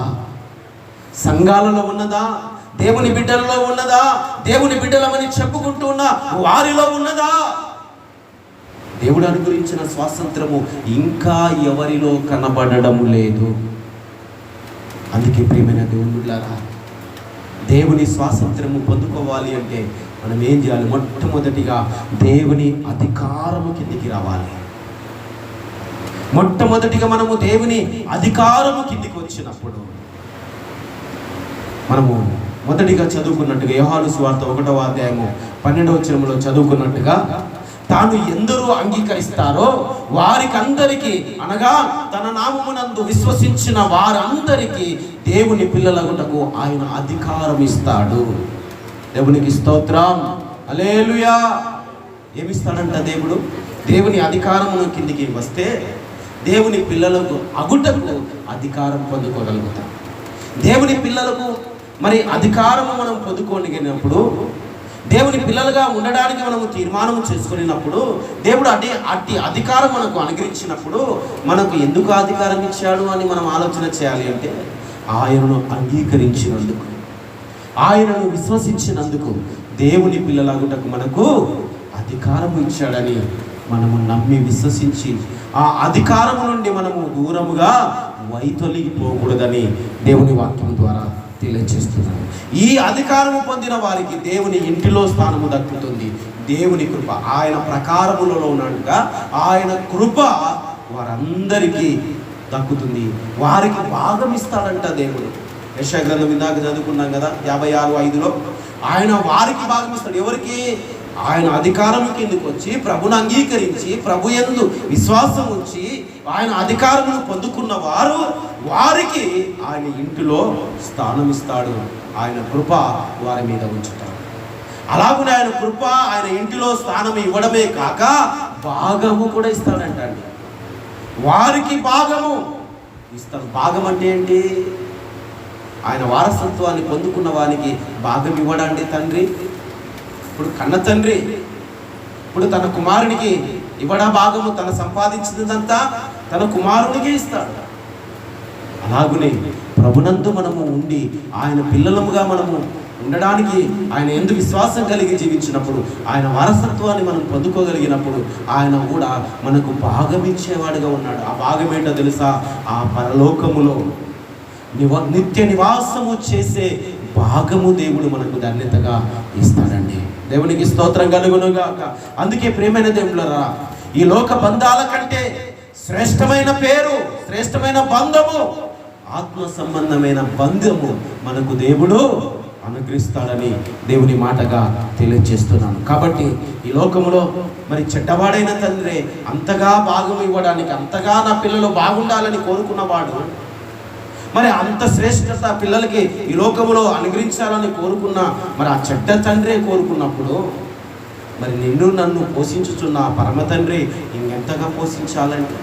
సంఘాలలో ఉన్నదా? దేవుని బిడ్డలలో ఉన్నదా? దేవుని బిడ్డలమని చెప్పుకుంటూ ఉన్న వారిలో ఉన్నదా? దేవుడు అనుగ్రహించిన స్వాతంత్రము ఇంకా ఎవరిలో కనబడడం లేదు. అందుకే ప్రియమైన దేవుళ్ళారా, దేవుని స్వాతంత్రము పొందుకోవాలి అంటే మనం ఏం చేయాలి? మొట్టమొదటిగా దేవుని అధికారము కిందికి రావాలి. మొట్టమొదటిగా మనము దేవుని అధికారము కిందికి వచ్చినప్పుడు, మనము మొదటిగా చదువుకున్నట్టుగా యోహాను సువార్త 1వ అధ్యాయము 12వ వచనములో చదువుకున్నట్టుగా, తాను ఎందరూ అంగీకరిస్తారో వారికి అందరికీ, అనగా తన నామమునందు విశ్వసించిన వారందరికీ దేవుని పిల్లలగుటకు ఆయన అధికారం ఇస్తాడు. దేవునికి స్తోత్రం. హల్లెలూయా. ఏమిస్తాడంట దేవుడు? దేవుని అధికారమును కిందికి వస్తే దేవుని పిల్లలకు అగుటకు అధికారం పొందుకోగలుగుతాం. దేవుని పిల్లలకు మరి అధికారము మనం పొందుకోగలిగినప్పుడు, దేవుని పిల్లలుగా ఉండడానికి మనము తీర్మానం చేసుకున్నప్పుడు, దేవుడు అట్టి అధికారం మనకు అనుగ్రహించినప్పుడు, మనకు ఎందుకు అధికారం ఇచ్చాడు అని మనం ఆలోచన చేయాలి అంటే, ఆయనను అంగీకరించినందుకు, ఆయనను విశ్వసించినందుకు దేవుని పిల్లలాగుటకు మనకు అధికారం ఇచ్చాడని మనము నమ్మి విశ్వసించి ఆ అధికారము నుండి మనము దూరముగా వైతొలిగిపోకూడదని దేవుని వాక్యం ద్వారా తెలియజేస్తున్నాను. ఈ అధికారము పొందిన వారికి దేవుని ఇంటిలో స్థానము దక్కుతుంది. దేవుని కృప ఆయన ప్రకారములలో ఉన్నట్టుగా ఆయన కృప వారందరికీ దక్కుతుంది. వారికి భాగం ఇస్తాడంట దేవుడు. యెషయా గ్రంథం ఇందాక చదువుకున్నాం కదా, 56:5లో ఆయన వారికి భాగం ఇస్తాడు. ఎవరికి? ఆయన అధికారం కిందకు వచ్చి ప్రభుని అంగీకరించి ప్రభు యందు విశ్వాసం ఉంచి ఆయన అధికారమును పొందుకున్న వారు, వారికి ఆయన ఇంటిలో స్థానం ఇస్తాడు. ఆయన కృప వారి మీద ఉంచుతాడు. అలాగనే ఆయన కృప ఆయన ఇంటిలో స్థానం ఇవ్వడమే కాక భాగము కూడా ఇస్తాడంటండి. వారికి భాగము ఇస్తాడు. భాగం అంటే ఏంటి? ఆయన వారసత్వాన్ని పొందుకున్న వారికి భాగం ఇవ్వడండి తండ్రి. ఇప్పుడు కన్న తండ్రి ఇప్పుడు తన కుమారునికి ఇవ్వడా భాగము? తన సంపాదించినదంతా తన కుమారునికే ఇస్తాడు. అలాగునే ప్రభునందు మనము ఉండి ఆయన పిల్లలముగా మనము ఉండడానికి, ఆయన యందు విశ్వాసం కలిగి జీవించినప్పుడు, ఆయన వారసత్వాన్ని మనం పొందుకోగలిగినప్పుడు ఆయన కూడా మనకు భాగం ఇచ్చేవాడుగా ఉన్నాడు. ఆ భాగం ఏంటో తెలుసా? ఆ పరలోకములో నిత్య నివాసము చేసే భాగము దేవుడు మనకు ధన్యతగా ఇస్తాడండి. దేవునికి స్తోత్రం కలుగునుగాక. అందుకే ప్రియమైన దేవులారా, ఈ లోక బంధాల కంటే శ్రేష్టమైన పేరు, శ్రేష్టమైన బంధము, ఆత్మ సంబంధమైన బంధము మనకు దేవుడు అనుగ్రహిస్తాడని దేవుని మాటగా తెలియజేస్తున్నాను. కాబట్టి ఈ లోకములో మరి చెడ్డవాడైన తండ్రి అంతగా భాగం ఇవ్వడానికి, అంతగా నా పిల్లలు బాగుండాలని కోరుకున్నవాడు మరి అంత శ్రేష్టత పిల్లలకి ఈ లోకములో అనుగ్రహించాలని కోరుకున్న మరి ఆ చెడ్డ తండ్రే కోరుకున్నప్పుడు మరి నిన్ను నన్ను పోషించుచున్న ఆ పరమ తండ్రి ఇంకెంతగా పోషించాలంటే,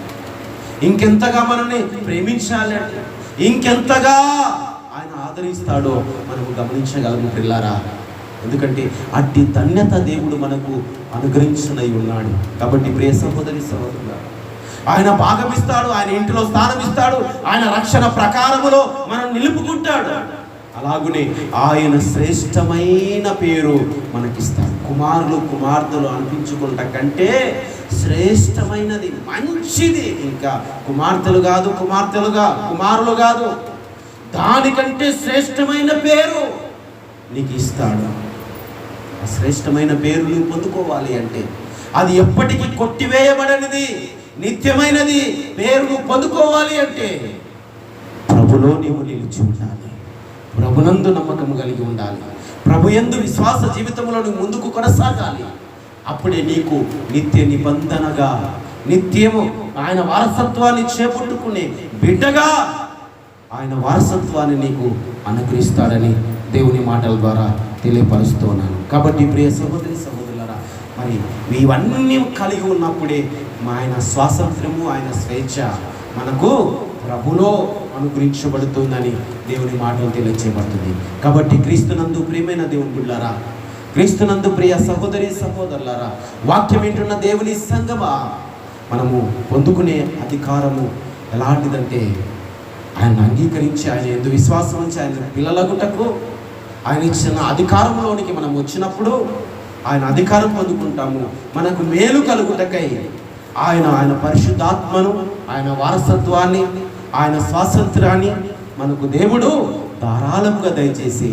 ఇంకెంతగా మనల్ని ప్రేమించాలంటే, ఇంకెంతగా ఆయన ఆదరిస్తాడో మనము గమనించగలము పిల్లారా. ఎందుకంటే అట్టి ధన్యత దేవుడు మనకు అనుగ్రహించనై ఉన్నాడు. కాబట్టి ప్రియ సహోదరి సహోదరులారా, ఆయన భాగమిస్తాడు, ఆయన ఇంటిలో స్థానం ఇస్తాడు, ఆయన రక్షణ ప్రకారములో మనం నిలుపుకుంటాడు. అలాగునే ఆయన శ్రేష్టమైన పేరు మనకిస్తాడు. కుమారులు కుమార్తెలు అనిపించుకుంట కంటే శ్రేష్టమైనది, మంచిది ఇంకా కుమార్తెలు కాదు, కుమారులు కాదు, దానికంటే శ్రేష్టమైన పేరు నీకు ఇస్తాడు. ఆ శ్రేష్టమైన పేరు నువ్వు పొందుకోవాలి అంటే అది ఎప్పటికీ కొట్టివేయబడనిది, నిత్యమైనది పేరు నువ్వు పొందుకోవాలి అంటే ప్రభులో నీవు నిలిచి ఉండాలి, ప్రభునందు నమ్మకం కలిగి ఉండాలి, ప్రభు యందు విశ్వాస జీవితంలో నువ్వు ముందుకు కొనసాగాలి. అప్పుడే నీకు నిత్య నిబంధనగా, నిత్యము ఆయన వారసత్వాన్ని చేపట్టుకునే బిడ్డగా ఆయన వారసత్వాన్ని నీకు అనుగ్రహిస్తాడని దేవుని మాటల ద్వారా తెలియపరుస్తున్నాను. కాబట్టి ప్రియ సహోదరి సహోదరులారా, మరి ఇవన్నీ కలిగి ఉన్నప్పుడే ఆయన స్వాతంత్రము, ఆయన స్వేచ్ఛ మనకు ప్రభులో అనుగ్రహించబడుతుందని దేవుని మాటలు తెలియచేయబడుతుంది. కాబట్టి క్రీస్తునందు ప్రియమైన దేవుని బిడ్డలారా, క్రీస్తునందు ప్రియ సహోదరి సహోదరులారా, వాక్యం వింటున్న దేవుని సంగమా, మనము పొందుకునే అధికారము ఎలాంటిదంటే ఆయన అంగీకరించి ఆయన యందు విశ్వాసం ఉంచి ఆయన పిల్లలగుటకు ఆయన ఇచ్చిన అధికారంలోనికి మనం వచ్చినప్పుడు ఆయన అధికారం పొందుకుంటాము. మనకు మేలు కలుగుటకై ఆయన పరిశుద్ధాత్మను, ఆయన వారసత్వాన్ని, ఆయన స్వాతంత్రాన్ని మనకు దేవుడు ధారాళంగా దయచేసి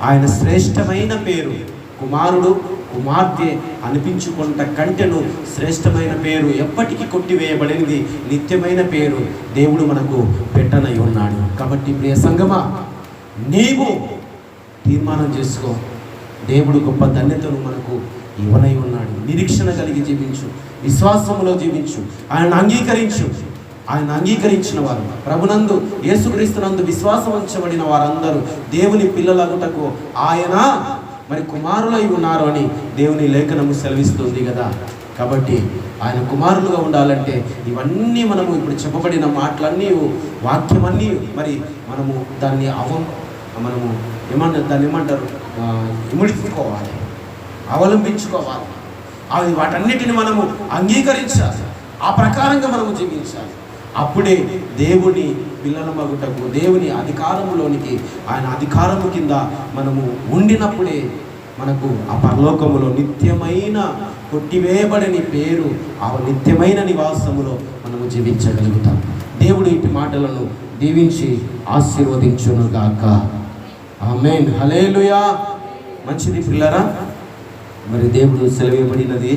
ఆయన శ్రేష్టమైన పేరు, కుమారుడు కుమార్తె అనిపించుకుంట కంటెను శ్రేష్టమైన పేరు, ఎప్పటికీ కొట్టివేయబడినది నిత్యమైన పేరు దేవుడు మనకు పెట్టనై ఉన్నాడు. కాబట్టి ప్రియ సంగమా, నీవు తీర్మానం చేసుకో, దేవుడు గొప్ప ధన్యతను మనకు ఇవ్వనై ఉన్నాడు. నిరీక్షణ కలిగి జీవించు, విశ్వాసములో జీవించు, ఆయన అంగీకరించు. ఆయన అంగీకరించిన వారు, ప్రభునందు యేసుక్రీస్తునందు విశ్వాసం ఉంచబడిన వారందరూ దేవుని పిల్లలగుటకు ఆయన మరి కుమారులై ఉన్నారు అని దేవుని లేఖనము సెలవిస్తుంది కదా. కాబట్టి ఆయన కుమారులుగా ఉండాలంటే ఇవన్నీ మనము ఇప్పుడు చెప్పబడిన మాటలన్నీ, వాక్యమన్నీ మరి మనము దాన్ని మనము దాన్ని ఏమంటారు, ఇముడించుకోవాలి, అవలంబించుకోవాలి. అవి వాటన్నిటిని మనము అంగీకరించాలి, ఆ ప్రకారంగా మనము జీవించాలి. అప్పుడే దేవుని పిల్లల మగుటకు, దేవుని అధికారములోనికి, ఆయన అధికారము కింద మనము ఉండినప్పుడే మనకు ఆ పరలోకములో నిత్యమైన కొట్టివేయబడని పేరు, ఆ నిత్యమైన నివాసములో మనము జీవించగలుగుతాం. దేవుడు ఇటు మాటలను దీవించి ఆశీర్వదించునుగాక. ఆమేన్, హల్లెలూయా. మంచిది పిల్లరా, మరి దేవుడు సెలవివ్వబడినది.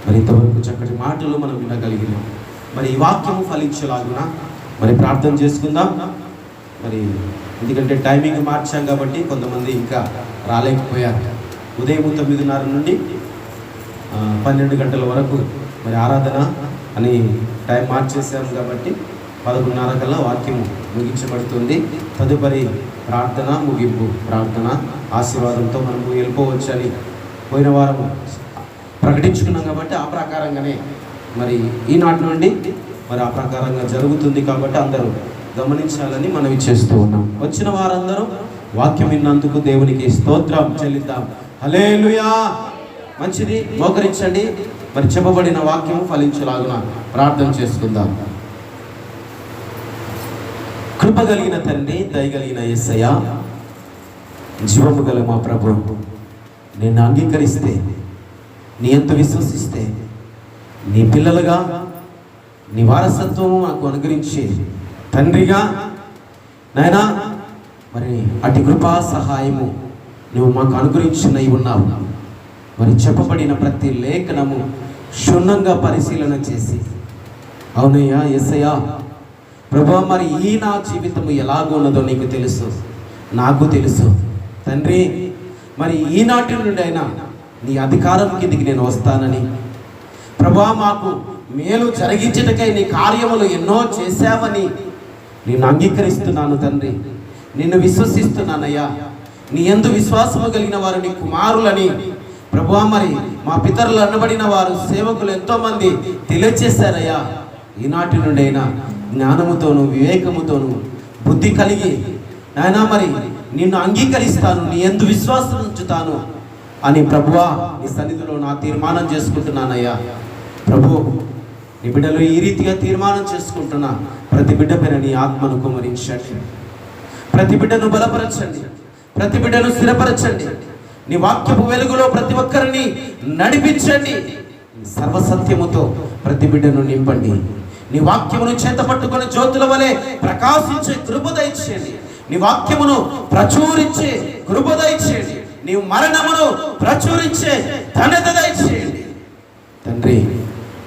మరి ఇంతవరకు చక్కటి మాటలు మనం వినగలిగినాం. మరి ఈ వాక్యము ఫలించలాగున మరి ప్రార్థన చేసుకుందాం. మరి ఎందుకంటే టైమింగ్ మార్చాం కాబట్టి కొంతమంది ఇంకా రాలేకపోయారు. ఉదయం 9:30 నుండి 12 గంటల వరకు మరి ఆరాధన అని టైం మార్చేసాము కాబట్టి 11:30 కల్లా వాక్యము ముగించబడుతుంది. తదుపరి ప్రార్థన, ముగింపు ప్రార్థన, ఆశీర్వాదంతో మనము వెళ్ళిపోవచ్చని పోయిన వారం ప్రకటించుకున్నాం కాబట్టి ఆ ప్రకారంగానే మరి ఈనాటి నుండి మరి ఆ ప్రకారంగా జరుగుతుంది. కాబట్టి అందరూ గమనించాలని మనవి చేస్తూ ఉన్నాం. వచ్చిన వారందరూ వాక్యం విన్నందుకు దేవునికి స్తోత్రం చెల్లిద్దాం. హల్లెలూయా. మంచిది, మోకరించండి. మరి చెప్పబడిన వాక్యం ఫలించలాగున ప్రార్థన చేసుకుందాం. కృప కలిగిన తండ్రి, దయగలిగిన యేసయ్య, జీవము గల మా ప్రభు, నేను అంగీకరిస్తే, నీ యందు విశ్వసిస్తే, నీ పిల్లలుగా నీ వారసత్వము నాకు అనుగ్రహించి తండ్రిగా నాయనా మరి అటు కృపా సహాయము నువ్వు మాకు అనుగ్రహించినై ఉన్నావు. మరి చెప్పబడిన ప్రతి లేఖనము క్షుణ్ణంగా పరిశీలన చేసి, అవునయ్యా యేసయ్యా ప్రభువా, మరి ఈ నా జీవితము ఎలాగో ఉన్నదో నీకు తెలుసు, నాకు తెలుసు తండ్రి. మరి ఈనాటి నుండి అయినా నీ అధికారం కిందికి నేను వస్తానని ప్రభువా, మాకు మేలు జరిగించటకై నీ కార్యములు ఎన్నో చేశావని నిన్ను అంగీకరిస్తున్నాను తండ్రి, నిన్ను విశ్వసిస్తున్నానయ్యా. నీ యందు విశ్వాసము కలిగిన వారు నీ కుమారులని ప్రభువా, మరి మా పితరులు అనబడిన వారు సేవకులు ఎంతోమంది తెలియచేశారయ్యా. ఈనాటి నుండి అయినా జ్ఞానముతోను వివేకముతోను బుద్ధి కలిగి నాయనా మరి నిన్ను అంగీకరిస్తాను, నీ యందు విశ్వాసం ఉంచుతాను అని ప్రభువా నీ సన్నిధిలో నా తీర్మానం చేసుకుంటున్నానయ్యా. ప్రభు, నీ బిడ్డలు ఈ రీతిగా తీర్మానం చేసుకుంటున్నా. ప్రతి బిడ్డ పైన నీ ఆత్మను కుమరించండి, ప్రతి బిడ్డను బలపరచండి, ప్రతి బిడ్డను స్థిరపరచండి. నీ వాక్యపు వెలుగులో ప్రతి ఒక్కరిని నడిపించండి. సర్వసత్యముతో ప్రతి బిడ్డను నింపండి. నీ వాక్యమును చేత పట్టుకొని జ్యోతుల వలె ప్రకాశించే కృప దయచేయండి. నీ వాక్యమును ప్రచురించే కృప దయచేయండి. నీ మరణమును ప్రచురించే ఘనత దయచేయండి తండ్రి.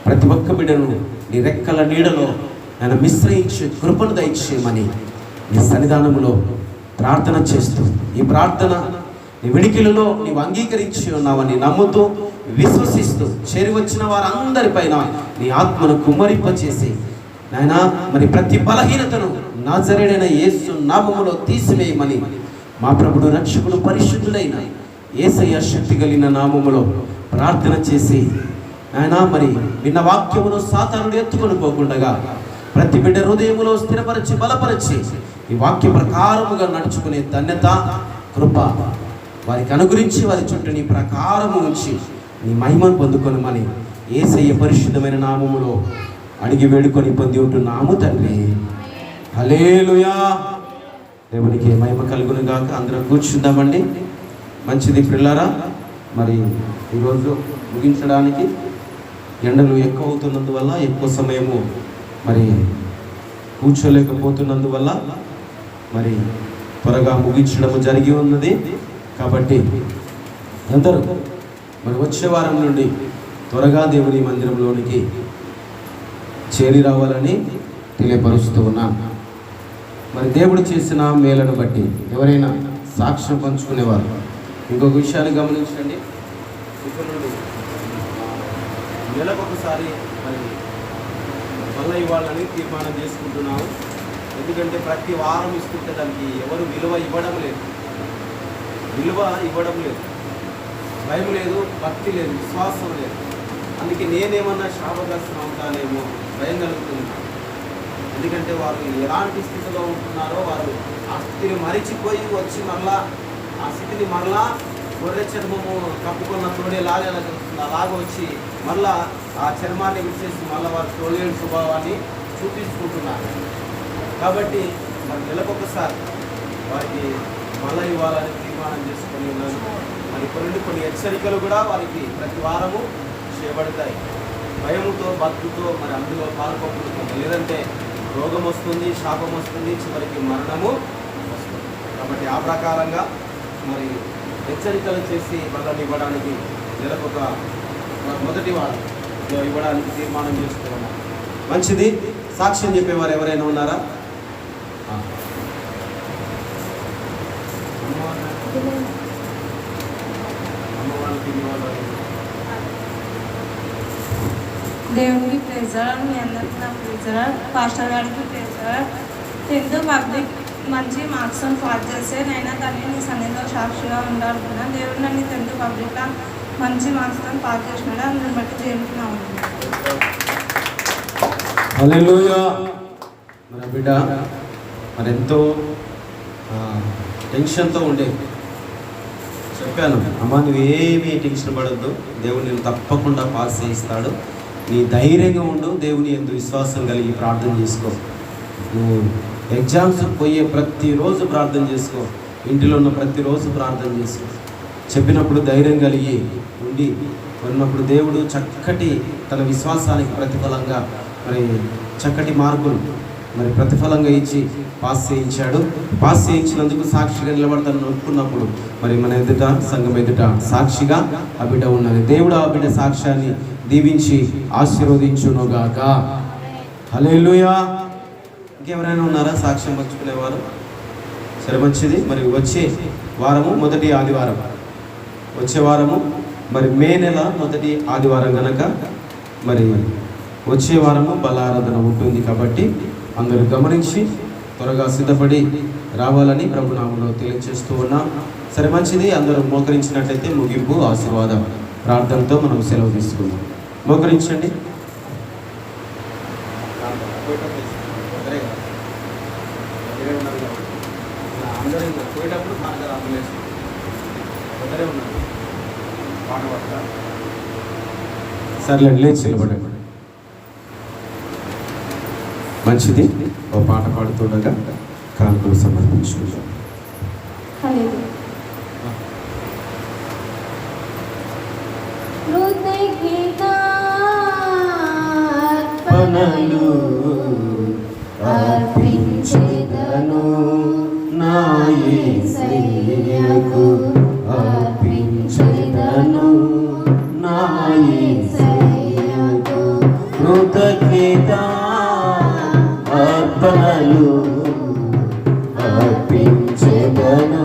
ప్రతి ఒక్క బిడ్డను నీ రెక్కల నీడలో నన్ను మిశ్రయించే కృపను దయచేయమని నీ సన్నిధానములో ప్రార్థన చేస్తూ, ఈ ప్రార్థన నీ వెడికిలలో నీవు అంగీకరించి ఉన్నావని నమ్ముతూ విశ్వసిస్తూ చేరి వచ్చిన వారందరిపైన నీ ఆత్మను కుమ్మరింపచేసి నాయనా మరి ప్రతి బలహీనతను నజరేయుడైన యేసు నామములో తీసివేయమని మా ప్రభుడు రక్షకుడు పరిశుద్ధుడైన యేసయ్య శక్తి కలిగిన నామములో ప్రార్థన చేసి నాయనా మరి విన్న వాక్యమును సాతానుడు ఎత్తుకొని పోకుండగా ప్రతి బిడ్డ హృదయములో స్థిరపరిచి బలపరిచి ఈ వాక్య ప్రకారముగా నడుచుకునే ధన్యత కృప వారికి అనుగురించి వారి చుట్టూ నీ ప్రకారము ఉంచి నీ మహిమను పొందుకొనమని యేసయ్య పరిశుద్ధమైన నామములో అడిగి వేడుకొని పొంది ఉంటున్నాము తండ్రి. హల్లెలూయా. దేవునికి మహిమ కలుగును గాక. అందరం కూర్చుందామండి. మంచిది పిల్లరా. మరి ఈరోజు ముగించడానికి ఎండలు ఎక్కువ అవుతున్నందువల్ల ఎక్కువ సమయము మరి కూర్చోలేకపోతున్నందువల్ల మరి త్వరగా ముగించడం జరిగి ఉన్నది. కాబట్టి అందరూ మరి వచ్చే వారం నుండి త్వరగా దేవుని మందిరంలోనికి చేరి రావాలని తెలియపరుస్తూ ఉన్నాను. మరి దేవుడు చేసిన మేలను బట్టి ఎవరైనా సాక్ష్యం పంచుకునేవారు. ఇంకొక విషయాన్ని గమనించండి. ఇక్కడ నుండి నెలకొకసారి మరి మళ్ళీ ఇవ్వాలని తీర్మానం చేసుకుంటున్నాము. ఎందుకంటే ప్రతి వారం ఇస్తుంటే దానికి ఎవరు విలువ ఇవ్వడం లేదు, భయం లేదు, భక్తి లేదు, విశ్వాసం లేదు. అందుకే నేనేమన్నా శాపగ్రస్తం అవుతానేమో భయం కలుగుతుంది. ఎందుకంటే వారు ఎలాంటి స్థితిలో ఉంటున్నారో వారు ఆ స్థితిని మరిచిపోయి వచ్చి మరలా ఆ స్థితిని మరలా గొర్రె చర్మము కప్పుకున్న తోడే అలాగ వచ్చి మళ్ళా ఆ చర్మాన్ని విడిచేసి మళ్ళీ వారు తోలేడు స్వభావాన్ని చూపించుకుంటున్నారు. కాబట్టి మరి నెలకొకసారి వారికి మళ్ళీ ఇవ్వాలని తీర్మానం చేసుకొని ఉన్నాను. మరి కొన్ని హెచ్చరికలు కూడా వారికి ప్రతి వారము చేయబడతాయి. భయముతో భక్తితో మరి అందులో పాల్పొందుతుంది. లేదంటే రోగం వస్తుంది, శాపం వస్తుంది, చివరికి మరణము వస్తుంది. కాబట్టి ఆ ప్రకారంగా మరి హెచ్చరికలు చేసి మళ్ళీ ఇవ్వడానికి నెలకొక మొదటి వారం ఇవ్వడానికి తీర్మానం చేసుకున్నాం. మంచిది. సాక్ష్యం చెప్పేవారు ఎవరైనా ఉన్నారా? దేవునికి ప్రేజర్, మీ అందరికీ నా ప్రేజర్, పాస్టర్ గారికి ప్రేజర్. 10th పబ్లిక్ మంచి మార్క్స్ పాస్ చేస్తే నైనా దాన్ని నీ సన్నిధిలో సాక్షిగా ఉండాలనుకున్నా. దేవుడు నన్ను 10th పబ్లిక్లో మంచి మార్క్స్తో పాస్ చేసినాడు. అందుని బట్టి దేవునికి నా హల్లెలూయా. మన బిడ్డ మరి ఎంతో టెన్షన్తో ఉండేది. చెప్పాను, అమ్మ నువ్వు ఏమీ టెన్షన్ పడద్దు, దేవుడు నేను తప్పకుండా పాస్ చేయిస్తాడు, నీ ధైర్యంగా ఉండు, దేవుని యందు విశ్వాసం కలిగి ప్రార్థన చేసుకో, నువ్వు ఎగ్జామ్స్ పోయే ప్రతిరోజు ప్రార్థన చేసుకో, ఇంటిలో ఉన్న ప్రతిరోజు ప్రార్థన చేసుకో చెప్పినప్పుడు ధైర్యం కలిగి ఉండి ఉన్నప్పుడు దేవుడు చక్కటి తన విశ్వాసానికి ప్రతిఫలంగా మరి చక్కటి మార్కులు మరి ప్రతిఫలంగా ఇచ్చి పాస్ చేయించాడు. పాస్ చేయించినందుకు సాక్షిగా నిలబడతాను అనుకున్నప్పుడు మరి మన ఎదుట సంఘం ఎదుట సాక్షిగా ఆ బిడ్డ ఉన్నది. దేవుడు ఆ బిడ్డ సాక్ష్యాన్ని దీవించి ఆశీర్వదించునుగాక. హల్లెలూయా. ఇంకెవరైనా ఉన్నారా సాక్ష్యం పంచుకునేవారు? సరే, మంచిది. మరి వచ్చే వారము మొదటి ఆదివారం, వచ్చే వారము మరి మే నెల మొదటి ఆదివారం కనుక మరి వచ్చే వారము బలారాధన ఉంటుంది. కాబట్టి అందరూ గమనించి త్వరగా సిద్ధపడి రావాలని ప్రభు నామములో తెలియజేస్తూ ఉన్నాం. సరే, మంచిది. అందరూ మోకరించినట్లయితే ముగింపు ఆశీర్వాద ప్రార్థనతో మనం సెలవు తీసుకుందాం. మోకరించండి. సర్లేండి, లేచి నిలబడండి. మంచిది. ఓ పాట పాడుతుండగా కానుకలు సమర్పించుకుంటాం. కృతజ్ఞతార్పణలు అర్పించెదను నా యేసయ్యకు, అర్పించెదను నా యేసయ్యకు. కృతజ్ఞతార్పణలు అర్పించెదను